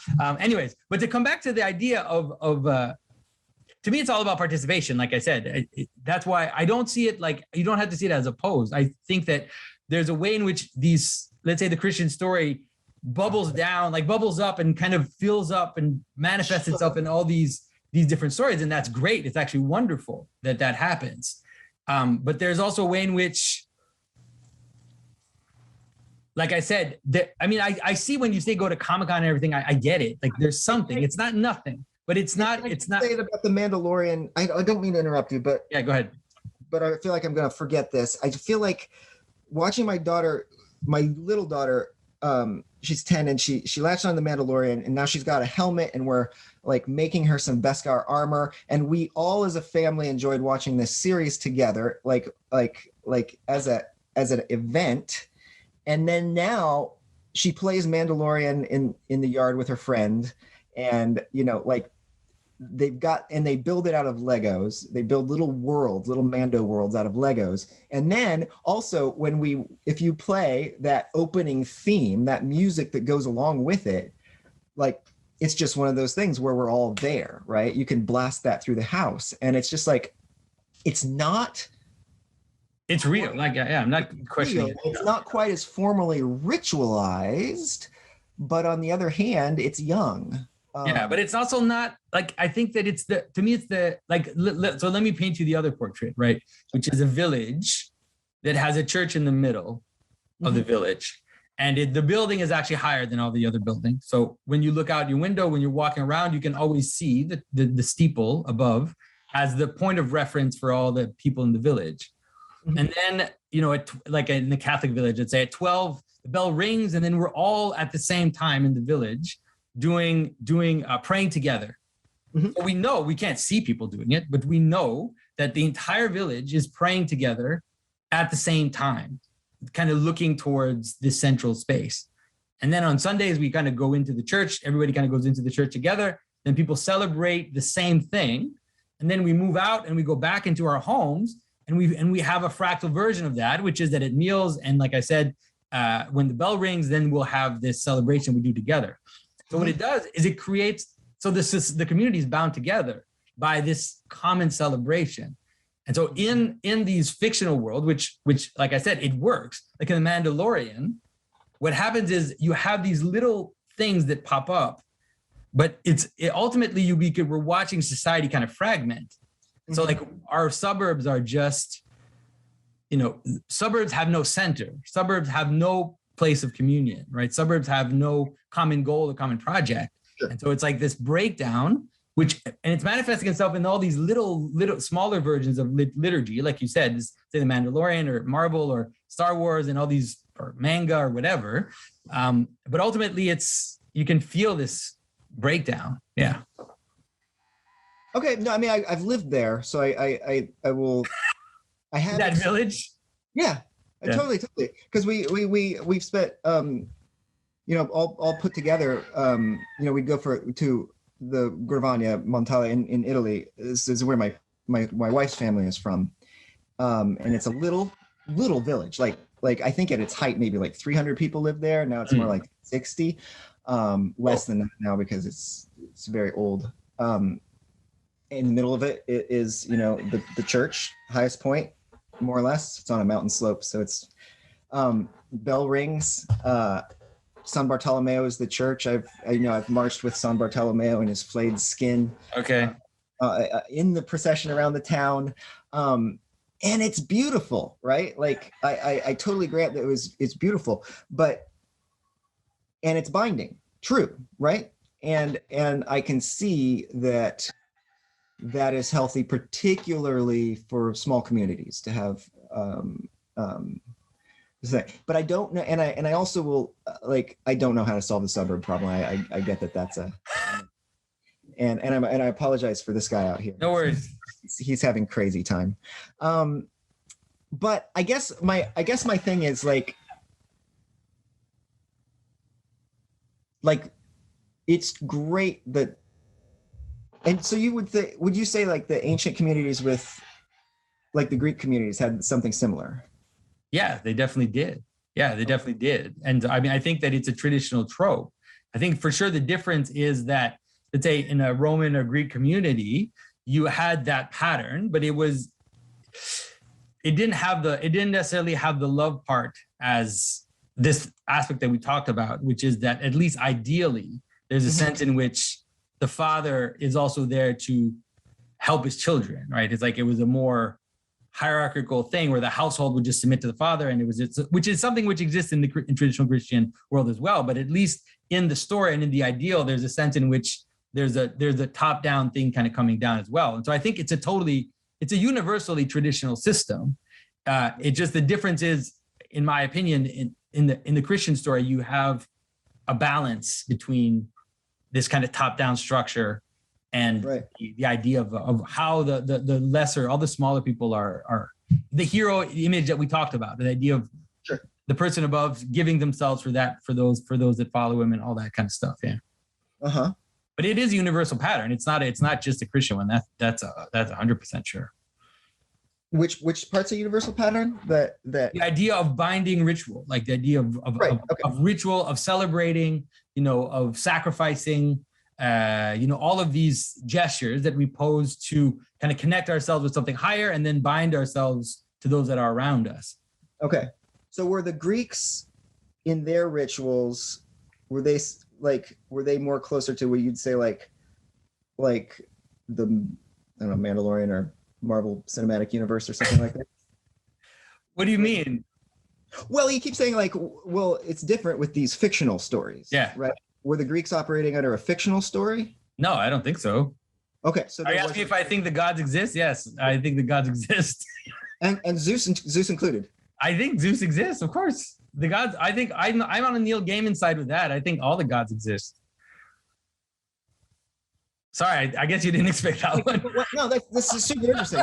Anyways, but to come back to the idea of to me, it's all about participation. Like I said, that's why I don't see it like, you don't have to see it as opposed. I think that there's a way in which these, let's say the Christian story bubbles down, like bubbles up and kind of fills up and manifests itself in all these different stories. And that's great. It's actually wonderful that happens. But there's also a way in which, like I said, I see when you say go to Comic-Con and everything, I get it. Like there's something, it's not nothing. But it's not. Say it about the Mandalorian. I don't mean to interrupt you, but yeah, go ahead. But I feel like I'm gonna forget this. I feel like watching my little daughter. She's 10 and she latched on the Mandalorian, and now she's got a helmet, and we're like making her some Beskar armor, and we all as a family enjoyed watching this series together, like as an event. And then now she plays Mandalorian in the yard with her friend, and they build it out of Legos. They build little worlds, little Mando worlds out of Legos. And then also if you play that opening theme, that music that goes along with it, like it's just one of those things where we're all there, right? You can blast that through the house. And it's just like, it's real. Like, yeah, I'm not questioning it. It's not quite as formally ritualized, but on the other hand, it's young. Yeah, but it's also not like, I think that so let me paint you the other portrait, right? Which is a village that has a church in the middle of the village. And the building is actually higher than all the other buildings. So when you look out your window, when you're walking around, you can always see the steeple above as the point of reference for all the people in the village. Mm-hmm. And then, like in the Catholic village, let's say at 12, the bell rings, and then we're all at the same time in the village doing praying together. Mm-hmm. So we know, we can't see people doing it, but we know that the entire village is praying together at the same time, kind of looking towards this central space. And then on Sundays, we kind of go into the church. Everybody kind of goes into the church together. Then people celebrate the same thing. And then we move out and we go back into our homes, and we have a fractal version of that, which is that at meals, and like I said, when the bell rings, then we'll have this celebration we do together. So what it does is it creates, so the community is bound together by this common celebration. And so in these fictional world, which like I said, it works. Like in The Mandalorian, what happens is you have these little things that pop up, but ultimately we're watching society kind of fragment. Mm-hmm. So like our suburbs are just, suburbs have no center. Suburbs have no place of communion, right? Suburbs have no common goal or common project. Sure. And so it's like this breakdown, and it's manifesting itself in all these little smaller versions of liturgy, like you said, say The Mandalorian or Marvel or Star Wars and all these, or manga or whatever. But ultimately you can feel this breakdown. Yeah. Okay. No, I mean, I've lived there, so I have that village. Yeah. Totally. Because we've spent, all put together, we'd go to the Gravagna Montale in Italy. This is where my wife's family is from. And it's a little village. Like I think at its height, maybe like 300 people live there. Now it's more like 60, less than that now because it's very old. In the middle of it is, the church, highest point, more or less. It's on a mountain slope. So it's bell rings. San Bartolomeo is the church. I've marched with San Bartolomeo in his flayed skin. Okay. In the procession around the town. And it's beautiful, right? Like I totally grant that it's beautiful, and it's binding, true, right? And I can see that is healthy, particularly for small communities to have, but I don't know, and I also will I don't know how to solve the suburb problem. I get that's and I apologize for this guy out here. No worries. He's having crazy time. But I guess my thing is like it's great that, and so would you say like the ancient communities with like the Greek communities had something similar? Yeah, they definitely did. And I mean, I think that it's a traditional trope. I think for sure the difference is that, let's say in a Roman or Greek community, you had that pattern, but it didn't necessarily have the love part as this aspect that we talked about, which is that at least ideally, there's a sense in which the father is also there to help his children, right? It's like it was a more hierarchical thing where the household would just submit to the father, and which is something which exists in traditional Christian world as well. But at least in the story and in the ideal, there's a sense in which there's a top-down thing kind of coming down as well. And so I think it's a universally traditional system. It just, the difference is, in my opinion, in the Christian story, you have a balance between this kind of top-down structure and right. the idea of how the lesser, all the smaller people are the hero image that we talked about, the idea of sure. the person above giving themselves for those that follow him and all that kind of stuff. Yeah. Uh-huh. But it is a universal pattern. It's not just a Christian one. That's 100% sure. Which part's a universal pattern? That the idea of binding ritual, like the idea of ritual, of celebrating, of sacrificing, all of these gestures that we pose to kind of connect ourselves with something higher and then bind ourselves to those that are around us. Okay. So were the Greeks in their rituals, were they more closer to what you'd say like the, I don't know, Mandalorian or Marvel Cinematic Universe or something like that? What do you mean? Well, he keeps saying like, well, it's different with these fictional stories. Yeah. Right. Were the Greeks operating under a fictional story? No, I don't think so. Okay. So are you asking me if I think the gods exist? Yes, I think the gods exist. And Zeus included. I think Zeus exists, of course. The gods, I think I'm on a Neil Gaiman side with that. I think all the gods exist. Sorry, I guess you didn't expect that one. No, this is super interesting.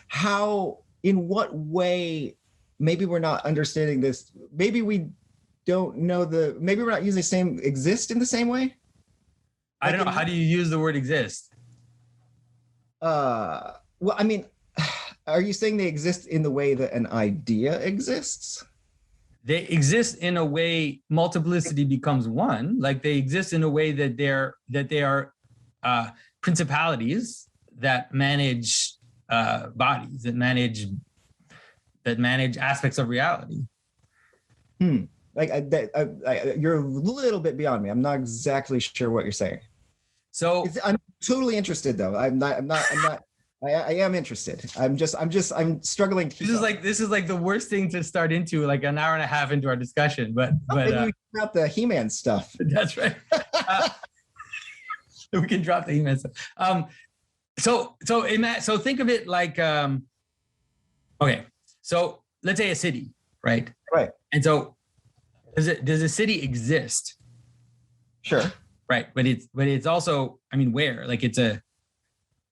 How in what way? Maybe we're not understanding this. Maybe we don't know maybe we're not using the same exist in the same way. I don't know. How do you use the word exist? Well, I mean, are you saying they exist in the way that an idea exists? They exist in a way multiplicity becomes one. Like they exist in a way that they are principalities that manage bodies, that manage aspects of reality. Like you're a little bit beyond me. I'm not exactly sure what you're saying. So I'm totally interested, though. I'm not. I am interested. I'm struggling. This is like the worst thing to start into, like an hour and a half into our discussion. But we drop the He-Man stuff. That's right. We can drop the He-Man stuff. So think of it like, okay. So let's say a city, right? Right. And so does a city exist? Sure. Right. But it's also, I mean, where? Like it's a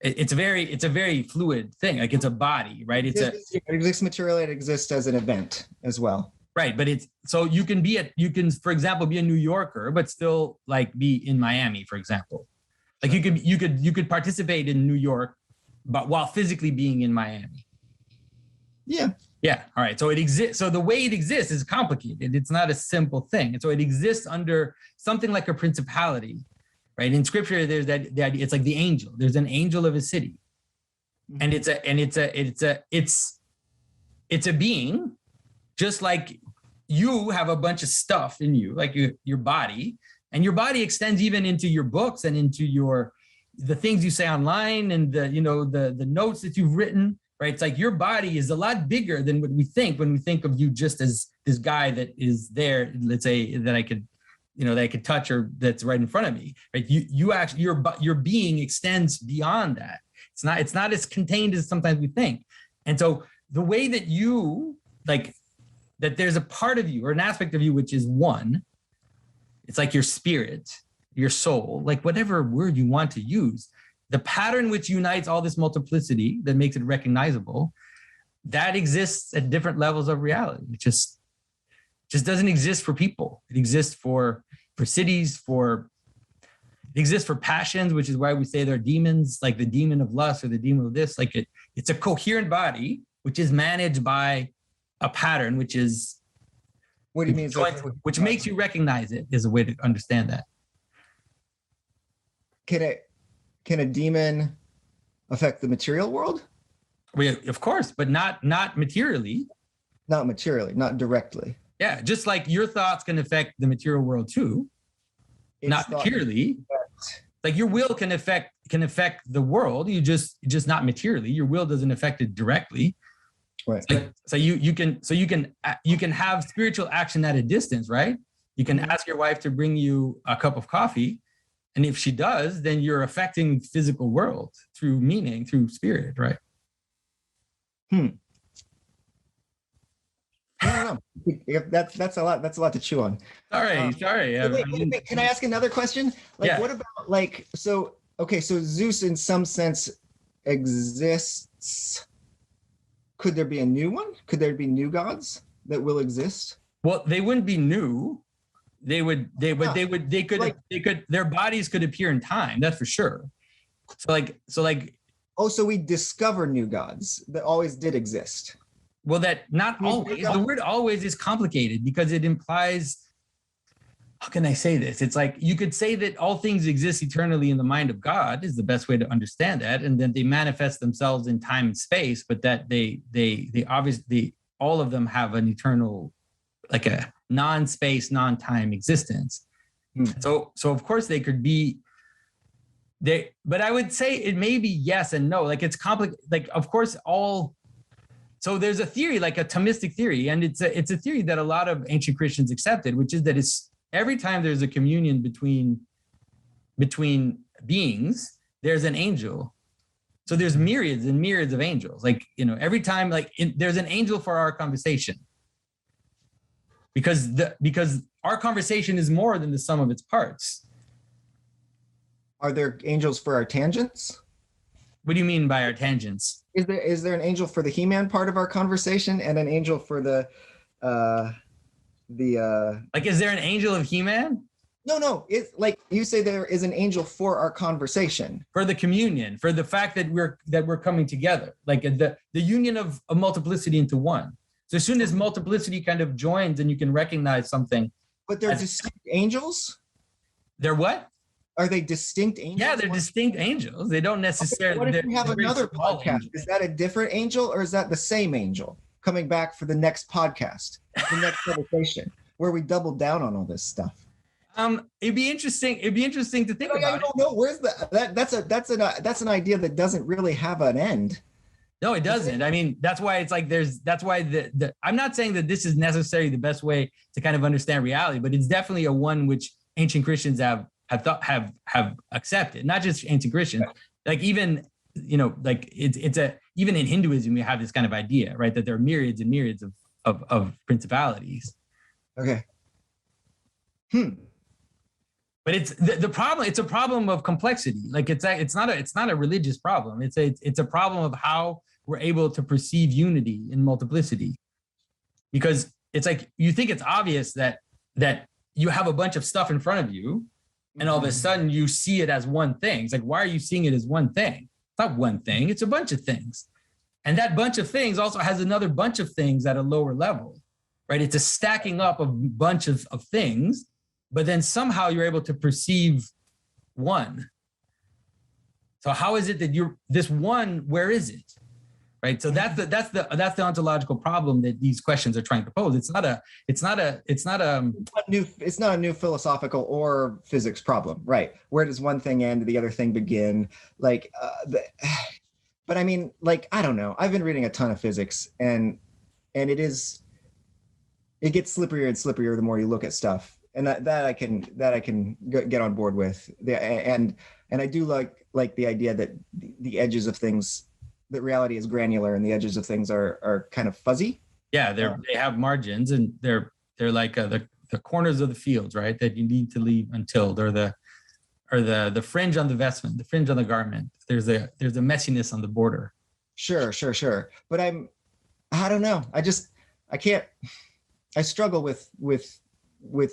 very fluid thing. Like it's a body, right? It exists materially. It exists as an event as well. Right. But you can, for example, be a New Yorker, but still like be in Miami, for example. Like you could participate in New York, but while physically being in Miami. Yeah. Yeah. All right. So it exists. So the way it exists is complicated. It's not a simple thing. And so it exists under something like a principality, right? In scripture, there's that idea. It's like the angel. There's an angel of a city, and it's a being, just like you have a bunch of stuff in you, like your body, and your body extends even into your books and into the things you say online and the notes that you've written. Right. It's like your body is a lot bigger than what we think when we think of you just as this guy that is there, let's say, that I could touch or that's right in front of me. Right. You actually, your being extends beyond that. It's not as contained as sometimes we think. And so the way that you like that there's a part of you or an aspect of you which is one, it's like your spirit, your soul, like whatever word you want to use. The pattern which unites all this multiplicity that makes it recognizable, that exists at different levels of reality. It just doesn't exist for people. It exists for cities, it exists for passions, which is why we say they're demons, like the demon of lust or the demon of this. Like it's a coherent body, which is managed by a pattern, which is what do you mean? Which makes you recognize it is a way to understand that. Can a demon affect the material world? Of course, but not materially. Not materially, not directly. Yeah, just like your thoughts can affect the material world too, not materially. Like your will can affect the world. You just not materially. Your will doesn't affect it directly. Right. So you can have spiritual action at a distance, right? You can ask your wife to bring you a cup of coffee. And if she does, then you're affecting physical world through meaning, through spirit, right? I don't know. That's a lot to chew on. Sorry. Wait, can I ask another question? What about so Zeus in some sense exists. Could there be a new one? Could there be new gods that will exist? Well, they wouldn't be new. They could their bodies could appear in time. That's for sure. So we discover new gods that always did exist. Well, that not always. The word always is complicated because it implies, how can I say this? It's like you could say that all things exist eternally in the mind of God is the best way to understand that. And then they manifest themselves in time and space, but that they obviously, all of them have an eternal, like a non-space, non-time existence. So of course they could be but I would say it may be yes and no. Like it's complicated. Like, of course, all So there's a theory, like a Thomistic theory, and it's a theory that a lot of ancient Christians accepted, which is that it's every time there's a communion between beings, there's an angel. So there's myriads and myriads of angels. Like, every time, there's an angel for our conversation, because our conversation is more than the sum of its parts. Are there angels for our tangents? What do you mean by our tangents? Is there an angel for the He-Man part of our conversation and an angel for the is there an angel of He-Man? No. It's like you say there is an angel for our conversation. For the communion, for the fact that we're coming together, like the union of multiplicity into one. So as soon as multiplicity kind of joins and you can recognize something. But they're distinct angels? They're what? Are they distinct angels? Yeah, they're distinct angels. They don't necessarily. Okay, what if we have another podcast? Angels. Is that a different angel or is that the same angel coming back for the next podcast, the next conversation, where we double down on all this stuff? It'd be interesting to think about. I don't know. Where's that's an idea that doesn't really have an end. No, it doesn't. I mean, that's why it's like that's why the I'm not saying that this is necessarily the best way to kind of understand reality, but it's definitely a one which ancient Christians have accepted, not just ancient Christians, like even, even in Hinduism, we have this kind of idea, right? That there are myriads and myriads of principalities. Okay. But it's the problem. It's a problem of complexity. Like it's not a religious problem. It's a problem of how we're able to perceive unity in multiplicity, because it's like, you think it's obvious that you have a bunch of stuff in front of you, and all of a sudden you see it as one thing. It's like, why are you seeing it as one thing? It's not one thing. It's a bunch of things. And that bunch of things also has another bunch of things at a lower level, right? It's a stacking up of a bunch of things, but then somehow you're able to perceive one. So how is it that this one, where is it? Right. So that's the ontological problem that these questions are trying to pose. It's not a new philosophical or physics problem, right? Where does one thing end, the other thing begin? But I mean, I don't know. I've been reading a ton of physics, and it gets slipperier and slipperier the more you look at stuff, and that I can get on board with. And I do like the idea that the edges of things, that reality is granular and the edges of things are kind of fuzzy. Yeah, they have margins, and they're like the corners of the fields, right? That you need to leave untilled, or the fringe on the vestment, the fringe on the garment. There's a messiness on the border. Sure. But I don't know. I struggle with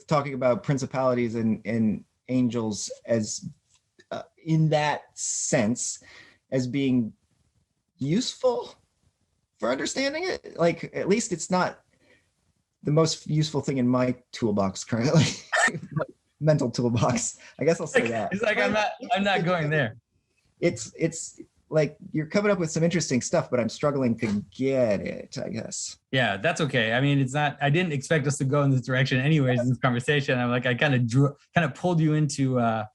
talking about principalities and angels as in that sense as being useful for understanding it. Like, at least it's not the most useful thing in my toolbox currently. Mental toolbox, I guess I'll say that. It's like I'm not going there. It's like you're coming up with some interesting stuff, but I'm struggling to get it, I guess. Yeah, that's okay. I mean, I didn't expect us to go in this direction anyways in this conversation. I'm like, I kind of pulled you into a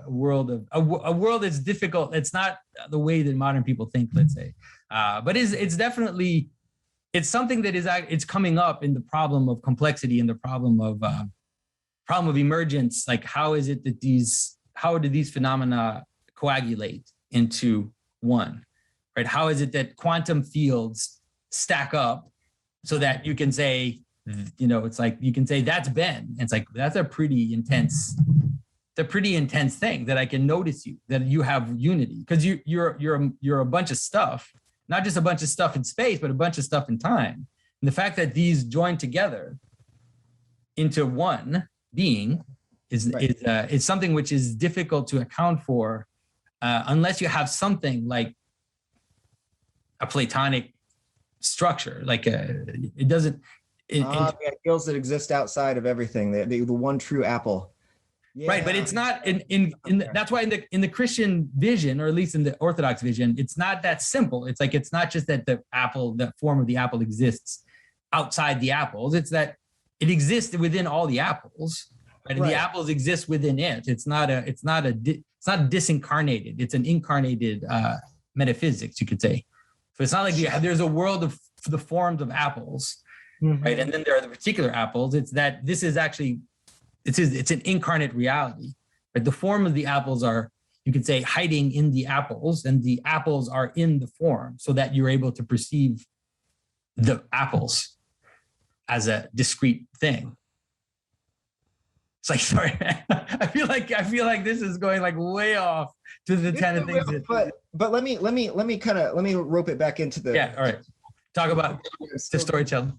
world of a world that's difficult. It's not the way that modern people think, let's say, but it's definitely, it's something that it's coming up in the problem of complexity and the problem of emergence. Like, how is it that how do these phenomena coagulate into one, right? How is it that quantum fields stack up so that you can say, it's like, you can say that's Ben. And it's like, that's a pretty intense thing that I can notice that you have unity, because you're a bunch of stuff, not just a bunch of stuff in space, but a bunch of stuff in time. And the fact that these join together into one being is something which is difficult to account for unless you have something like a Platonic structure. Like it doesn't. The ideals that exist outside of everything, the one true apple. Yeah. Right, but it's not that's why in the Christian vision, or at least in the Orthodox vision, it's not that simple. It's like, it's not just that the form of the apple exists outside the apples. It's that it exists within all the apples, right? And the apples exist within it. It's not disincarnated. It's an incarnated metaphysics, you could say. So it's not like there's a world of the forms of apples, right? And then there are the particular apples. It's that this is actually, it's an incarnate reality, right? The form of the apples are, you could say, hiding in the apples, and the apples are in the form, so that you're able to perceive the apples as a discrete thing. It's like, sorry, I feel like this is going like way off to the 10 of things. But let me rope it back into the. Yeah. All right. Talk about the storytelling.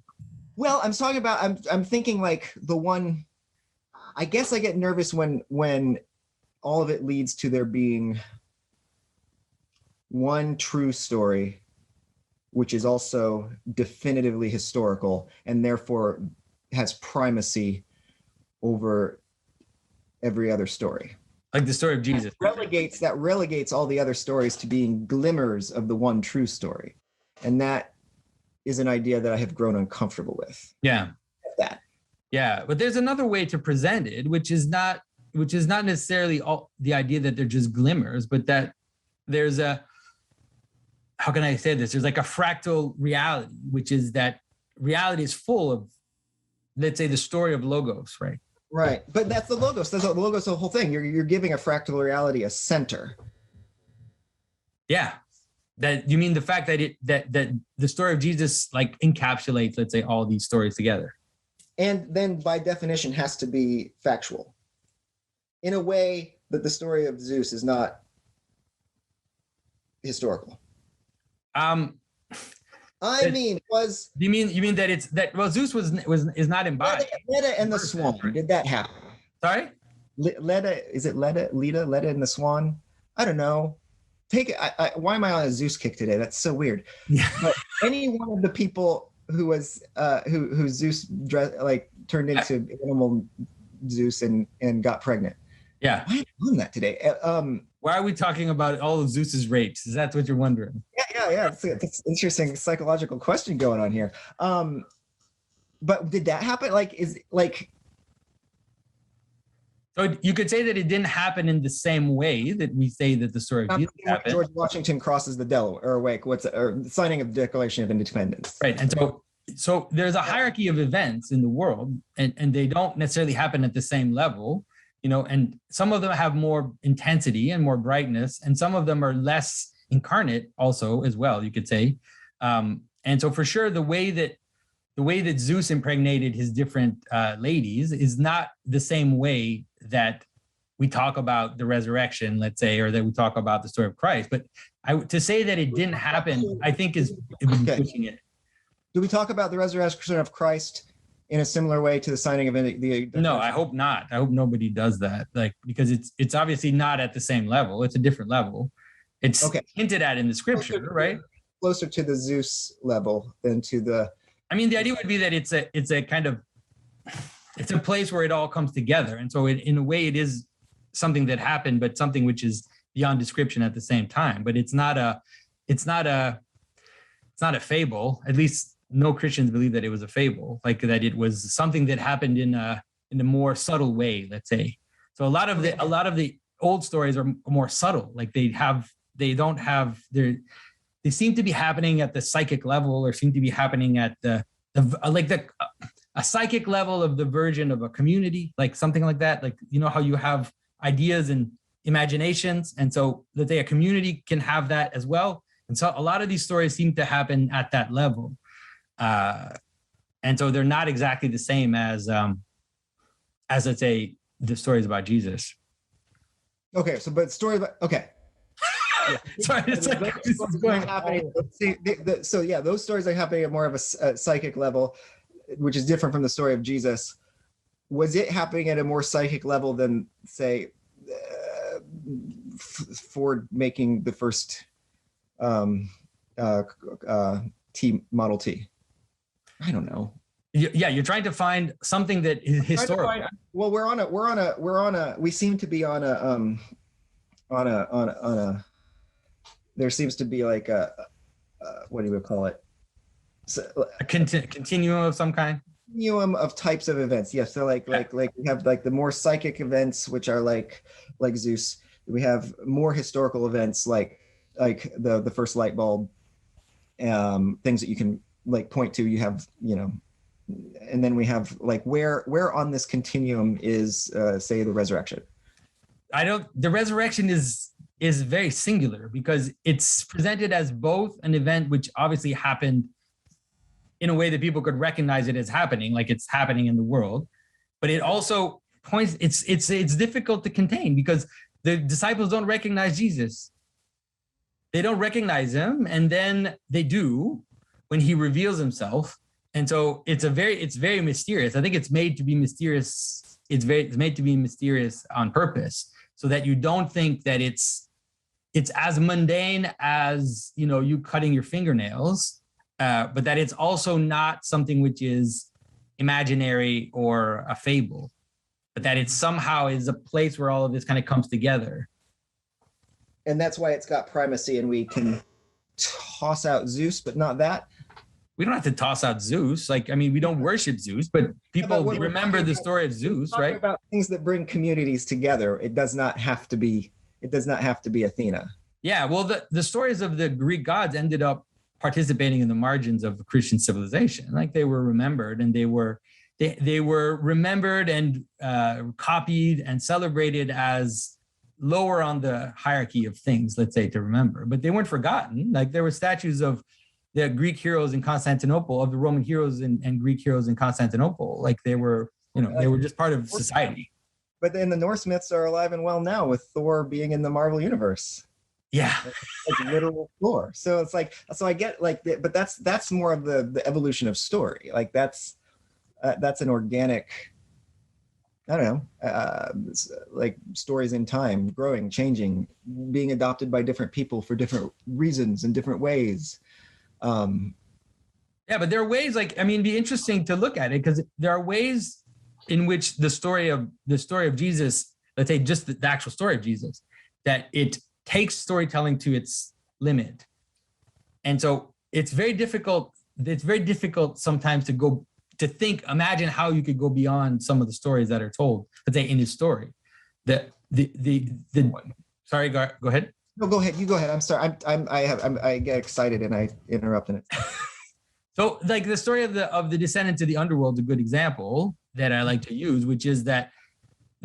Well, I'm talking about, I'm thinking like the one, I guess I get nervous when all of it leads to there being one true story, which is also definitively historical and therefore has primacy over every other story. Like the story of Jesus. That relegates all the other stories to being glimmers of the one true story. And that is an idea that I have grown uncomfortable with. Yeah. That. Yeah. But there's another way to present it, which is not necessarily all the idea that they're just glimmers, but that there's a, how can I say this? There's like a fractal reality, which is that reality is full of, let's say, the story of logos, right? Right. But that's the logos. That's the logos, the whole thing. You're giving a fractal reality a center. Yeah. That you mean the fact that that the story of Jesus like encapsulates, let's say, all these stories together. And then by definition has to be factual. In a way that the story of Zeus is not historical. You mean that it's that, well, Zeus is not embodied. Leda and the Swan. Did that happen? Sorry? Leda and the Swan? I don't know. Take it. Why am I on a Zeus kick today? That's so weird. Yeah. But any one of the people who was who Zeus turned into animal Zeus and got pregnant. Yeah. Why am I on that today? Why are we talking about all of Zeus's rapes? Is that what you're wondering? Yeah. It's an interesting psychological question going on here. But did that happen? So you could say that it didn't happen in the same way that we say that the story of Jesus happened. George Washington crosses the Delaware, or signing of the Declaration of Independence. Right, and so there's a hierarchy of events in the world, and they don't necessarily happen at the same level, and some of them have more intensity and more brightness, and some of them are less incarnate also as well, you could say. And so for sure, the way that Zeus impregnated his different ladies is not the same way that we talk about the resurrection, let's say, or that we talk about the story of Christ. But to say that it didn't happen, I think it would be pushing it. Do we talk about the resurrection of Christ in a similar way to the signing of the No, I hope not. I hope nobody does that, because it's obviously not at the same level. It's a different level. It's hinted at in the scripture, right? Closer to the Zeus level than to the... I mean, the idea would be that it's a kind of, it's a place where it all comes together. And so in a way it is something that happened, but something which is beyond description at the same time. But it's not a fable. At least no Christians believe that it was a fable, like that it was something that happened in a more subtle way, let's say. So a lot of the old stories are more subtle. Like they seem to be happening at the psychic level, or seem to be happening at a psychic level of the version of a community, like something like that. Like, how you have ideas and imaginations. And so let's say a community can have that as well. And so a lot of these stories seem to happen at that level. And so they're not exactly the same as let's say the stories about Jesus. Okay. So, but stories about, okay. Yeah. Sorry, it's like this is going happening. Those stories are happening at more of a psychic level, which is different from the story of Jesus. Was it happening at a more psychic level than, say, Ford making the first Model T? I don't know. Yeah, you're trying to find something that is historical. Well, we seem to be on a. There seems to be like a what do you call it? So, a continuum of some kind. Continuum of types of events. Yes. So like we have like the more psychic events, which are like Zeus. We have more historical events like the first light bulb, things that you can like point to. You have, and then we have like where on this continuum is say the resurrection. The resurrection is very singular because it's presented as both an event which obviously happened in a way that people could recognize it as happening, like it's happening in the world, but it also points, it's difficult to contain because the disciples don't recognize Jesus. They don't recognize him, and then they do when he reveals himself. And so it's very mysterious. I think it's made to be mysterious. It's made to be mysterious on purpose, so that you don't think that it's as mundane as, you cutting your fingernails, but that it's also not something which is imaginary or a fable, but that it somehow is a place where all of this kind of comes together. And that's why it's got primacy, and we can toss out Zeus, but not that. We don't have to toss out Zeus. We don't worship Zeus, but people remember the story of Zeus, right? About things that bring communities together. It does not have to be Athena. Yeah, well, the stories of the Greek gods ended up participating in the margins of Christian civilization. Like they were remembered, and they were remembered and copied and celebrated as lower on the hierarchy of things, let's say, to remember. But they weren't forgotten. Like there were statues of the Greek heroes in Constantinople, of the Roman heroes and Greek heroes in Constantinople. Like they were, they were just part of society. But then the Norse myths are alive and well now, with Thor being in the Marvel universe. Yeah, like literal Thor. So it's like, so I get like, but that's more of the evolution of story. Like that's an organic, I don't know, like stories in time, growing, changing, being adopted by different people for different reasons and different ways. Yeah, but there are ways it'd be interesting to look at it, because there are ways in which the story of Jesus, let's say just the actual story of Jesus, that it takes storytelling to its limit. And so it's very difficult sometimes to imagine how you could go beyond some of the stories that are told, let's say in his story. Sorry, go ahead. No, go ahead. You go ahead. I'm sorry. I get excited and I interrupt in it. So like the story of the descendant to the underworld is a good example that I like to use, which is that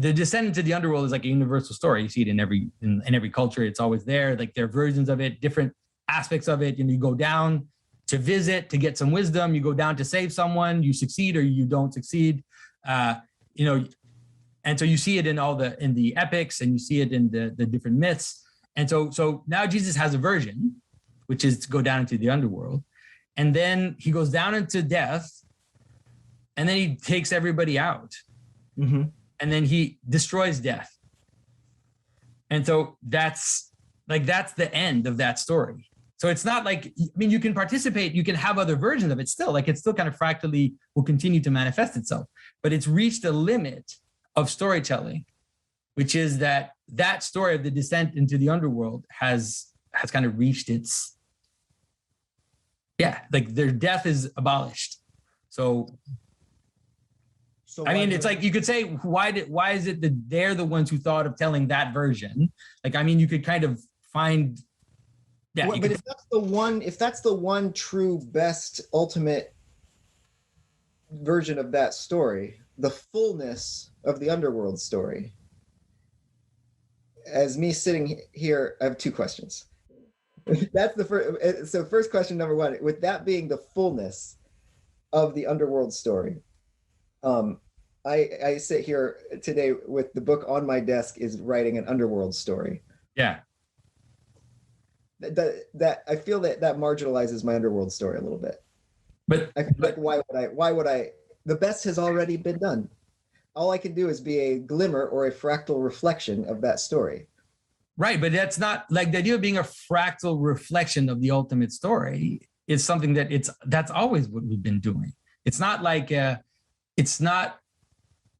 the descendant to the underworld is like a universal story. You see it in every culture. It's always there. Like there are versions of it, different aspects of it. And you go down to visit, to get some wisdom. You go down to save someone. You succeed or you don't succeed. And so you see it in the epics, and you see it in the different myths. And so now Jesus has a version, which is to go down into the underworld. And then he goes down into death, and then he takes everybody out. Mm-hmm. And then he destroys death. And so that's the end of that story. So it's not like, you can participate, you can have other versions of it still, like it's still kind of fractally will continue to manifest itself, but it's reached a limit of storytelling, which is that story of the descent into the underworld has kind of reached its, like their death is abolished. So it's like you could say, why is it that they're the ones who thought of telling that version? Like, you could kind of find, but if that's the one true best ultimate version of that story, the fullness of the underworld story. As me sitting here, I have two questions. That's the first. So first question number one, with that being the fullness of the underworld story, I sit here today with the book on my desk is writing an underworld story. Yeah. That I feel that marginalizes my underworld story a little bit. But I feel like why would I? The best has already been done. All I can do is be a glimmer or a fractal reflection of that story. Right, but that's not like the idea of being a fractal reflection of the ultimate story is something that's always what we've been doing. It's not like it's not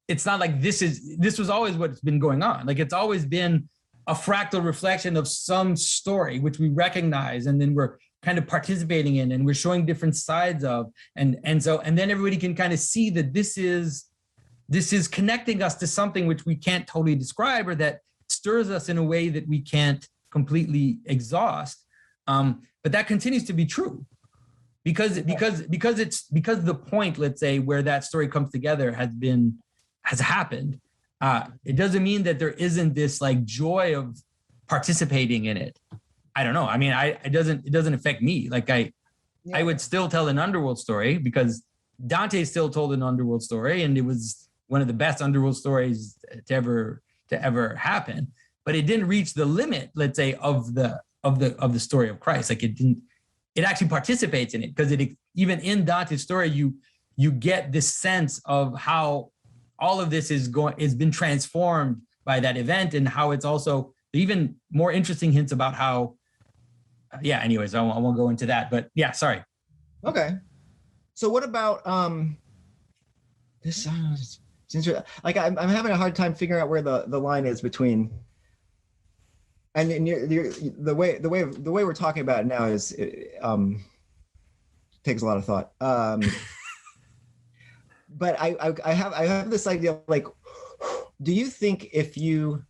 like this was always what's been going on. Like it's always been a fractal reflection of some story which we recognize, and then we're kind of participating in, and we're showing different sides of, and then everybody can kind of see that this is connecting us to something which we can't totally describe, or that stirs us in a way that we can't completely exhaust. But that continues to be true. because the point, let's say, where that story comes together has happened. It doesn't mean that there isn't this like joy of participating in it. I don't know. I mean, it doesn't affect me. Like I would still tell an underworld story because Dante still told an underworld story, and it was one of the best underworld stories to ever happen. But it didn't reach the limit, let's say, of the story of Christ. Like it actually participates in it, because even in Dante's story, you get this sense of how all of this is been transformed by that event, and how it's also even more interesting hints about how. Yeah. Anyways, I won't go into that, but yeah. Sorry. Okay. So what about this? Like I'm having a hard time figuring out where the line is between. And the way we're talking about it now is takes a lot of thought. But I have this idea, like, do you think if you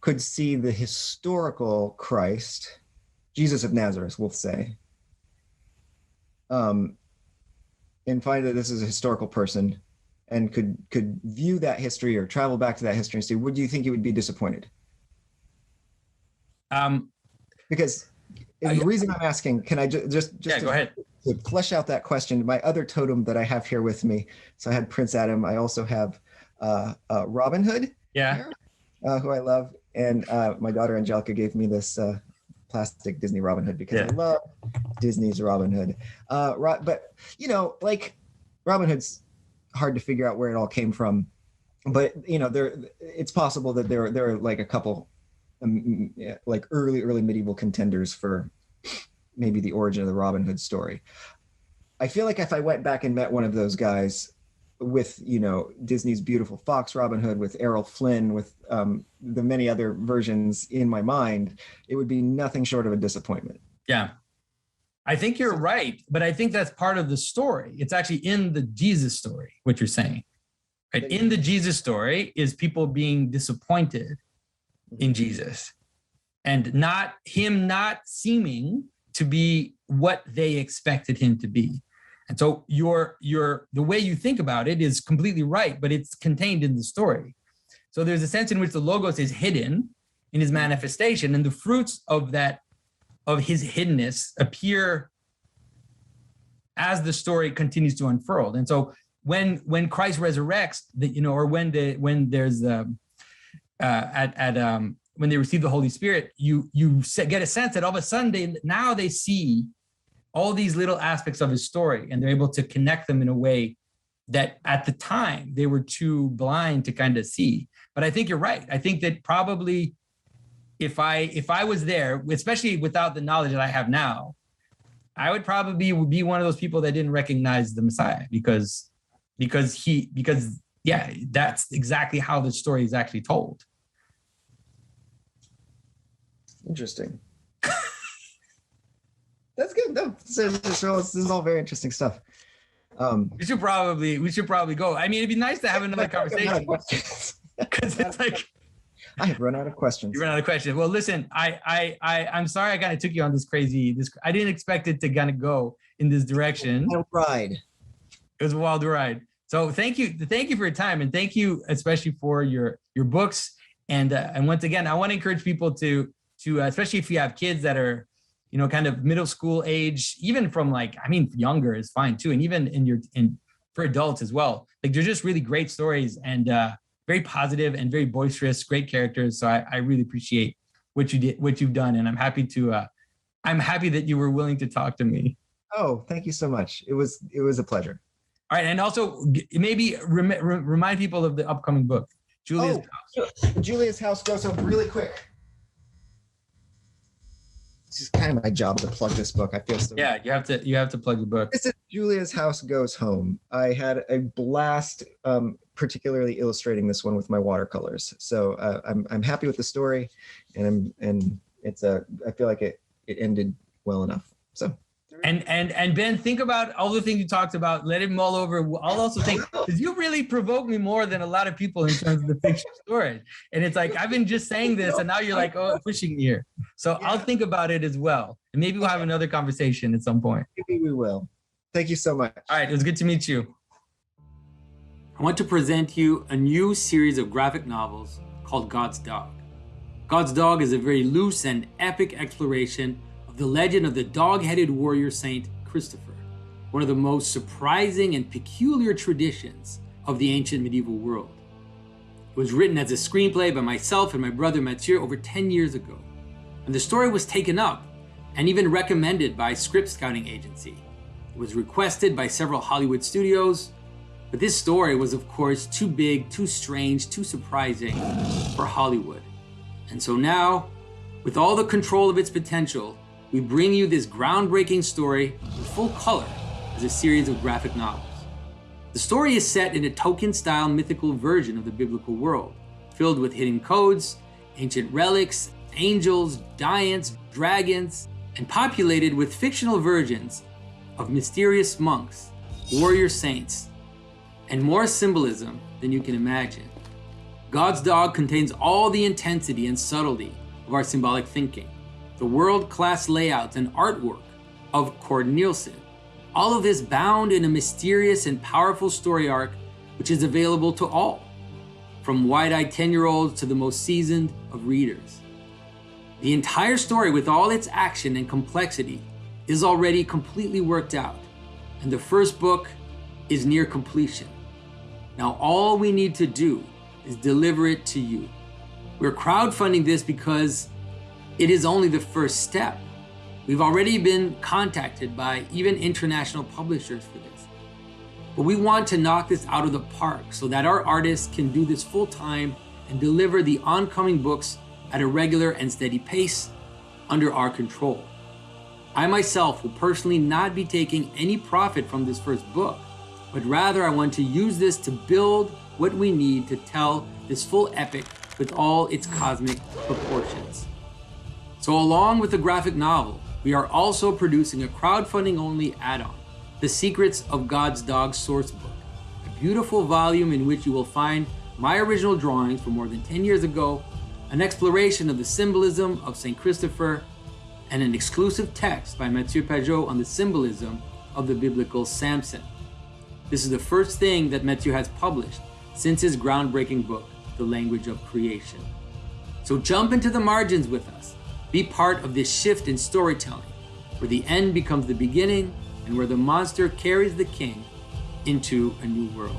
could see the historical Christ, Jesus of Nazareth, we'll say, and find that this is a historical person, and could view that history or travel back to that history and see, would you think you would be disappointed? Because the reason I'm asking, can I just go ahead. To flesh out that question, my other totem that I have here with me. So I had Prince Adam. I also have Robin Hood, here, who I love, and my daughter Angelica gave me this plastic Disney Robin Hood because I love Disney's Robin Hood. But like Robin Hood's hard to figure out where it all came from. But it's possible that there are like a couple. Like early medieval contenders for maybe the origin of the Robin Hood story. I feel like if I went back and met one of those guys with, Disney's beautiful Fox Robin Hood, with Errol Flynn, with the many other versions in my mind, it would be nothing short of a disappointment. Yeah. I think you're right, but I think that's part of the story. It's actually in the Jesus story, what you're saying. Right? In the Jesus story is people being disappointed in Jesus, and not seeming to be what they expected him to be. And so the way you think about it is completely right, but it's contained in the story. So there's a sense in which the Logos is hidden in his manifestation, and the fruits of his hiddenness appear as the story continues to unfurl. And so when Christ resurrects, or when there's when they receive the Holy Spirit, you get a sense that all of a sudden they see all these little aspects of his story, and they're able to connect them in a way that at the time they were too blind to kind of see. But I think you're right. I think that probably if I was there, especially without the knowledge that I have now, I would probably be one of those people that didn't recognize the Messiah because that's exactly how the story is actually told. Interesting. That's good. No, this is all very interesting stuff. We should probably go. I mean, it'd be nice to have another conversation. Because it's like I have run out of questions. You run out of questions. Well, listen, I'm sorry I kind of took you on this crazy. I didn't expect it to kind of go in this direction. Wild ride. It was a wild ride. So thank you for your time, and thank you especially for your books. And once again, I want to encourage people to especially if you have kids that are, kind of middle school age, even from younger is fine too, and even for adults as well. Like they're just really great stories and very positive and very boisterous, great characters. So I really appreciate what you've done, and I'm happy that you were willing to talk to me. Oh, thank you so much. It was a pleasure. All right, and also maybe remind people of the upcoming book, Julia's House. Julia's House goes so really quick. It's just kind of my job to plug this book. I feel so. Yeah, you have to plug the book. This is Julia's House Goes Home. I had a blast, particularly illustrating this one with my watercolors. So I'm happy with the story, and I feel like it ended well enough. So And Ben, think about all the things you talked about. Let it mull over. I'll also think, because you really provoke me more than a lot of people in terms of the fiction story. And it's like, I've been just saying this, and now you're like, oh, pushing me here. So I'll think about it as well. And maybe we'll have another conversation at some point. Maybe we will. Thank you so much. All right, it was good to meet you. I want to present you a new series of graphic novels called God's Dog. God's Dog is a very loose and epic exploration of the legend of the dog-headed warrior saint Christopher, one of the most surprising and peculiar traditions of the ancient medieval world. It was written as a screenplay by myself and my brother Mathieu over 10 years ago, and the story was taken up and even recommended by a script scouting agency. It was requested by several Hollywood studios, but this story was, of course, too big, too strange, too surprising for Hollywood. And so now, with all the control of its potential, we bring you this groundbreaking story in full color as a series of graphic novels. The story is set in a Tolkien-style mythical version of the biblical world, filled with hidden codes, ancient relics, angels, giants, dragons, and populated with fictional versions of mysterious monks, warrior saints, and more symbolism than you can imagine. God's Dog contains all the intensity and subtlety of our symbolic thinking, the world-class layouts and artwork of Cord Nielsen. All of this bound in a mysterious and powerful story arc, which is available to all, from wide-eyed 10-year-olds to the most seasoned of readers. The entire story, with all its action and complexity, is already completely worked out, and the first book is near completion. Now all we need to do is deliver it to you. We're crowdfunding this because it is only the first step. We've already been contacted by even international publishers for this. But we want to knock this out of the park so that our artists can do this full time and deliver the oncoming books at a regular and steady pace under our control. I myself will personally not be taking any profit from this first book, but rather I want to use this to build what we need to tell this full epic with all its cosmic proportions. So along with the graphic novel, we are also producing a crowdfunding-only add-on, The Secrets of God's Dog Sourcebook, a beautiful volume in which you will find my original drawings from more than 10 years ago, an exploration of the symbolism of St. Christopher, and an exclusive text by Mathieu Pajot on the symbolism of the biblical Samson. This is the first thing that Mathieu has published since his groundbreaking book, The Language of Creation. So jump into the margins with us. Be part of this shift in storytelling, where the end becomes the beginning and where the monster carries the king into a new world.